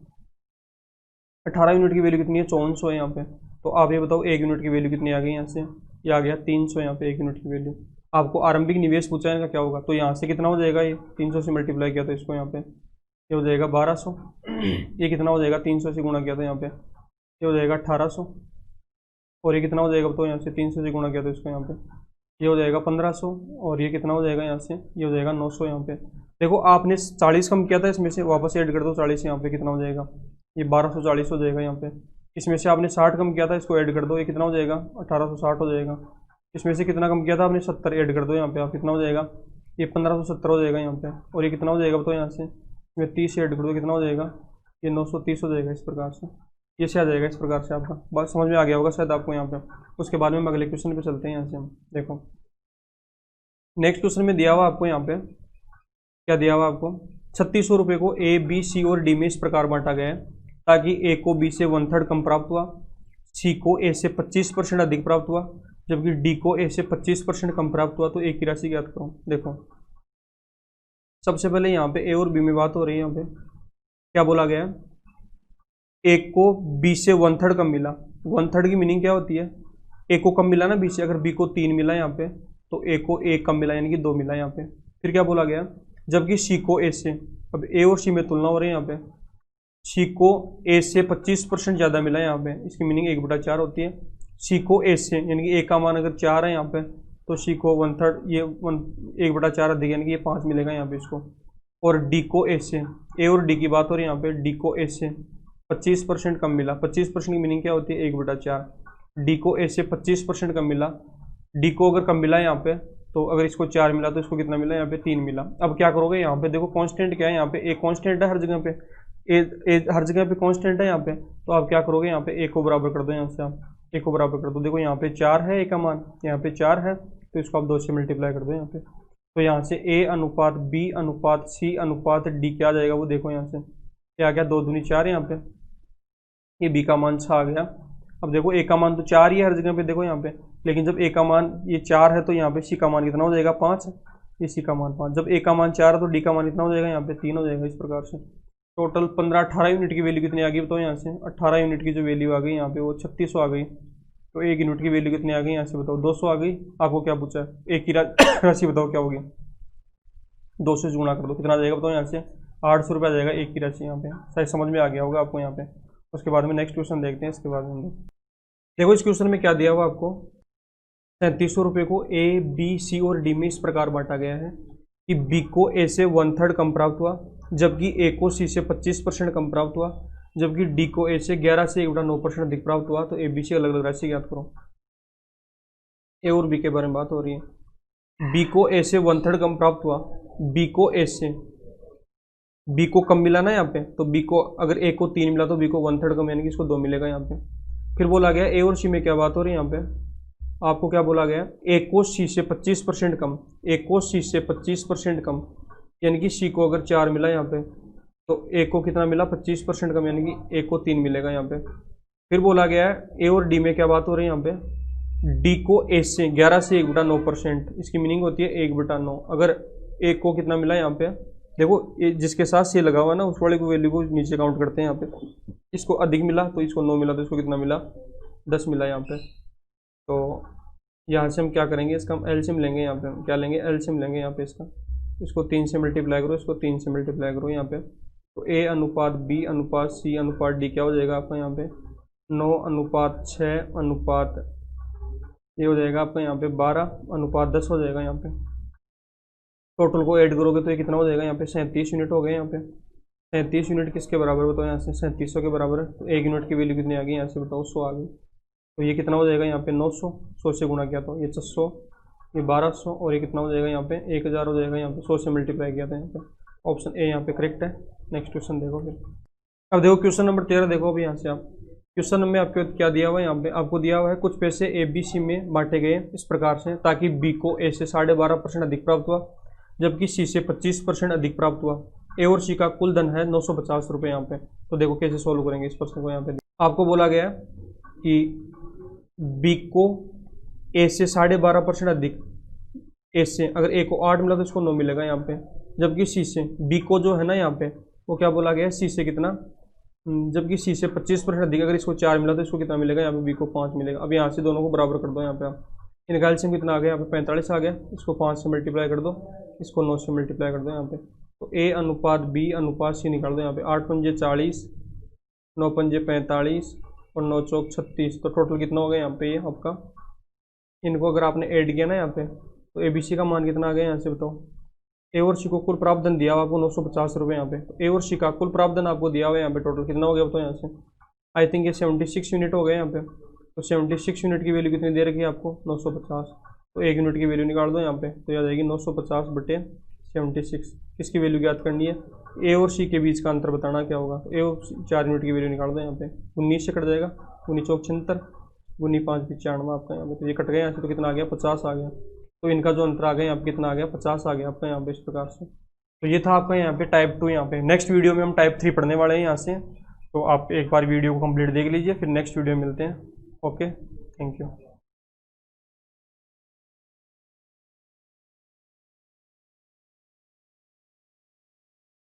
18 यूनिट की वैल्यू कितनी है 5400 है यहाँ पे। तो आप ये बताओ 1 यूनिट की वैल्यू कितनी आ गई यहाँ से, ये आ गया 300 यहाँ पे 1 यूनिट की वैल्यू। आपको आरंभिक निवेश पूछा है इनका क्या होगा, तो यहाँ से कितना हो जाएगा, ये 300 से मल्टीप्लाई किया तो इसको यहाँ पे ये हो जाएगा 1200। ये कितना हो जाएगा 300 से गुणा किया तो यहाँ पे ये हो जाएगा 1800। और ये कितना हो जाएगा तो यहाँ से 300 से गुणा किया तो इसको यहाँ पे ये हो जाएगा 1500। और ये कितना हो जाएगा यहाँ से, ये हो जाएगा 900 यहाँ पे। देखो आपने 40 कम किया था, इसमें से वापस ऐड कर दो 40 यहाँ पे कितना हो जाएगा, ये 1240 हो जाएगा यहाँ पे। इसमें से आपने 60 कम किया था, इसको ऐड कर दो, ये कितना हो जाएगा 1860 हो जाएगा। इसमें से कितना कम किया था आपने 70 ऐड कर दो यहाँ पे, आप कितना हो जाएगा ये 1570 हो जाएगा यहाँ पे। और ये कितना हो जाएगा तो यहाँ से इसमें 30 ऐड कर दो, कितना हो जाएगा ये 930 हो जाएगा इस प्रकार से। ये से आ जाएगा इस प्रकार से, आपका बात समझ में आ गया होगा शायद आपको यहाँ पे। उसके बाद में हम अगले क्वेश्चन पे चलते हैं। यहाँ से हम देखो नेक्स्ट क्वेश्चन में दिया हुआ आपको, यहाँ पे क्या दिया हुआ आपको, 3600 रुपये को ए बी सी और डी में इस प्रकार बांटा गया है ताकि ए को बी से 1/3 कम प्राप्त हुआ, सी को ए से 25% अधिक प्राप्त हुआ, जबकि डी को ए से 25% कम प्राप्त हुआ। तो ए की राशि ज्ञात करो। देखो सबसे पहले यहाँ पे ए और बी में बात हो रही है, यहाँ पे क्या बोला गया है, ए को बी से 1/3 कम मिला। 1/3 की मीनिंग क्या होती है, ए को कम मिला ना बी से, अगर बी को 3 मिला यहाँ पे तो ए को 1 कम मिला यानी कि 2 मिला यहाँ पे। फिर क्या बोला गया, जबकि सी को ए से, अब ए और सी में तुलना हो रही है यहाँ पे, सी को ए से 25% ज़्यादा मिला यहाँ पे, इसकी मीनिंग 1/4 होती है। सी को ए से यानी कि ए का मान अगर 4 है यहाँ पे तो सी को 1/3 ये 1/4 अधिक यानी कि ये 5 मिलेगा यहाँ पे इसको। और डी को ए से, ए और डी की बात हो रही है यहाँ पे, डी को ए से 25% कम मिला। 25% की मीनिंग क्या होती है 1/4। डी को ए से 25% कम मिला, डी को अगर कम मिला यहाँ पे तो अगर इसको 4 मिला तो इसको कितना मिला यहाँ पे 3 मिला। अब क्या करोगे यहाँ पे, देखो कांस्टेंट क्या है यहाँ पे, ए कांस्टेंट है हर जगह पे, ए हर जगह पे कांस्टेंट है यहाँ पे। तो आप क्या करोगे यहाँ पे ए को बराबर कर दो, यहाँ से आप ए को बराबर कर दो। देखो यहाँ पे 4 है ए का मान, यहाँ पे 4 है तो इसको आप 2 से मल्टीप्लाई कर दो यहाँ पे। तो यहाँ से ए अनुपात बी अनुपात सी अनुपात डी क्या आ जाएगा, वो देखो यहाँ से क्या आ गया, 2 दूनी 4 है यहाँ पे, ये बी का मान 6 आ गया। अब देखो ए का मान तो 4 ही है हर जगह पे देखो यहाँ पे, लेकिन जब ए का मान ये 4 है तो यहाँ पे सी का मान कितना हो जाएगा 5 है, ये सी का मान 5। जब ए का मान 4 है तो डी का मान कितना हो जाएगा यहाँ पे 3 हो जाएगा इस प्रकार से। टोटल 15-18 यूनिट की वैल्यू कितनी आ गई बताओ यहाँ से, 18 यूनिट की जो वैल्यू आ गई यहाँ पे वो 3600 आ गई। तो 1 यूनिट की वैल्यू कितनी आ गई यहाँ से बताओ 200 आ गई। आपको क्या पूछा है, एक की राशि बताओ क्या होगी, 200 से गुणा कर दो, कितना आ जाएगा बताओ यहाँ से 800 रुपये आ जाएगा एक की राशि यहाँ पे। शायद समझ में आ गया होगा आपको यहाँ पे। उसके बाद में नेक्स्ट क्वेश्चन देखते हैं। इसके बाद में देखो इस क्वेश्चन में क्या दिया हुआ आपको, 3700 रुपये को ए बी सी और डी में इस प्रकार बांटा गया है कि बी को ए से 1/3 कम प्राप्त हुआ, जबकि ए को सी से 25% कम प्राप्त हुआ, जबकि डी को ए से 11 से 1/9% अधिक प्राप्त हुआ। तो ए बी सी अलग अलग राशि ज्ञात करो। ए और बी के बारे में बात हो रही है। बी को ए से 1/3 कम प्राप्त हुआ, बी को ए से, बी को कम मिला ना यहाँ पे, तो बी को अगर ए को 3 मिला तो बी को 1/3 कम यानी कि इसको 2 मिलेगा यहाँ पे। फिर बोला गया ए और सी में क्या बात हो रही है यहाँ पे, आपको क्या बोला गया, ए को सी से 25% कम, ए को सी से 25% कम यानी कि सी को अगर 4 मिला यहाँ पे तो ए को कितना मिला 25% कम यानी कि ए को 3 मिलेगा यहाँ पे। फिर बोला गया है ए और डी में क्या बात हो रही है यहाँ पे, डी को ए से 11 से 1/9%, इसकी मीनिंग होती है 1/9। अगर ए को कितना मिला यहाँ पे देखो ये जिसके साथ सी लगा हुआ है ना उस वाले को वैल्यू को नीचे काउंट करते हैं यहाँ पे। इसको अधिक मिला तो इसको 9 मिला, तो इसको कितना मिला 10 मिला यहाँ पे। तो यहाँ से हम क्या करेंगे, इसका हम एलसीएम लेंगे। यहाँ पे हम क्या लेंगे, एलसीएम लेंगे यहाँ पे इसका। इसको 3 से मल्टीप्लाई करो, इसको 3 से मल्टीप्लाई करो यहाँ पे। तो ए अनुपात बी अनुपात सी अनुपात डी क्या हो जाएगा आपका यहाँ पे 9 अनुपात 6 अनुपात ये हो जाएगा आपका यहाँ पे 12 अनुपात 10 हो जाएगा यहाँ पे। टोटल को ऐड करोगे तो ये कितना हो जाएगा यहाँ पे 37 यूनिट हो गए यहाँ पे। 37 यूनिट किसके बराबर बताओ, यहाँ से 3700 के बराबर है। तो 1 यूनिट की वैल्यू कितनी आ गई यहाँ से बताओ, 100 आ गई। तो ये कितना हो जाएगा यहाँ पे 900, 100 से गुणा किया तो ये 600, ये 1200 और ये कितना हो जाएगा यहाँ पे 1000 हो जाएगा यहाँ पे। 100 से मल्टीप्लाई किया था यहाँ पे। ऑप्शन ए यहाँ पे करेक्ट है। नेक्स्ट क्वेश्चन देखो फिर। अब देखो क्वेश्चन नंबर 13 देखो अभी यहाँ से आप क्वेश्चन में आपको क्या दिया हुआ है, यहाँ पे आपको दिया हुआ है कुछ पैसे ए बी सी में बांटे गए इस प्रकार से ताकि बी को ए से 12.5% अधिक प्राप्त हुआ जबकि सी से 25% अधिक प्राप्त हुआ। ए और सी का कुल धन है 950 रुपये यहाँ पे। तो देखो कैसे सोल्व करेंगे इस प्रश्न को। यहाँ पे आपको बोला गया है कि बी को ए से 12.5% अधिक, ए से अगर ए को 8 मिला तो इसको 9 मिलेगा यहाँ पे। जबकि सी से बी को जो है ना यहाँ पे वो क्या बोला गया है, सी से कितना, जबकि सी से 25% अधिक अगर इसको 4 मिला तो इसको कितना मिलेगा यहाँ पे, बी को 5 मिलेगा। अब यहाँ से दोनों को बराबर कर दो यहाँ पे आप। इनका एलसीएम कितना आ गया यहाँ पे 45 आ गया। इसको 5 से मल्टीप्लाई कर दो, इसको 9 से मल्टीप्लाई कर दो यहाँ पे। तो ए अनुपात बी अनुपात सी निकाल दो यहाँ पे। 8 पंजे 40, 9 पंजे 45 और 9 चौक 36। तो टोटल कितना हो गया यहाँ पे ये आपका। इनको अगर आपने ऐड किया ना यहाँ पे तो ए बी सी का मान कितना आ गया यहाँ से बताओ। ए और सी को कुल प्राप्त धन दिया हुआ आपको 950 रुपये यहाँ पे। तो ए और सी का कुल प्राप्त धन आपको दिया हुआ है यहाँ पे। टोटल कितना हो गया बताओ यहाँ से। आई थिंक ये 76 यूनिट हो गए यहाँ पे। तो 76 यूनिट की वैल्यू कितनी दे रखी है आपको 950। तो 1 यूनिट की वैल्यू निकाल दो यहाँ पे। तो आ जाएगी 950/76। किसकी वैल्यू ज्ञात करनी है, ए और सी के बीच का अंतर बताना क्या होगा। तो ए और 4 यूनिट की वैल्यू निकाल दो यहाँ पे। 19 से कट जाएगा, 19 चौक 76, 19 5 95 आपका यहाँ पे। तो ये कट गया यहाँ से, तो कितना आ गया 50 आ गया। तो इनका जो अंतर आ गया यहाँ पे कितना आ गया 50 आ गया आपका यहाँ पे इस प्रकार से। तो ये था आपका यहाँ पे टाइप 2। यहाँ पे नेक्स्ट वीडियो में हम टाइप 3 पढ़ने वाले हैं यहाँ से। तो आप एक बार वीडियो को कंप्लीट देख लीजिए, फिर नेक्स्ट वीडियो में मिलते हैं। Okay, thank you.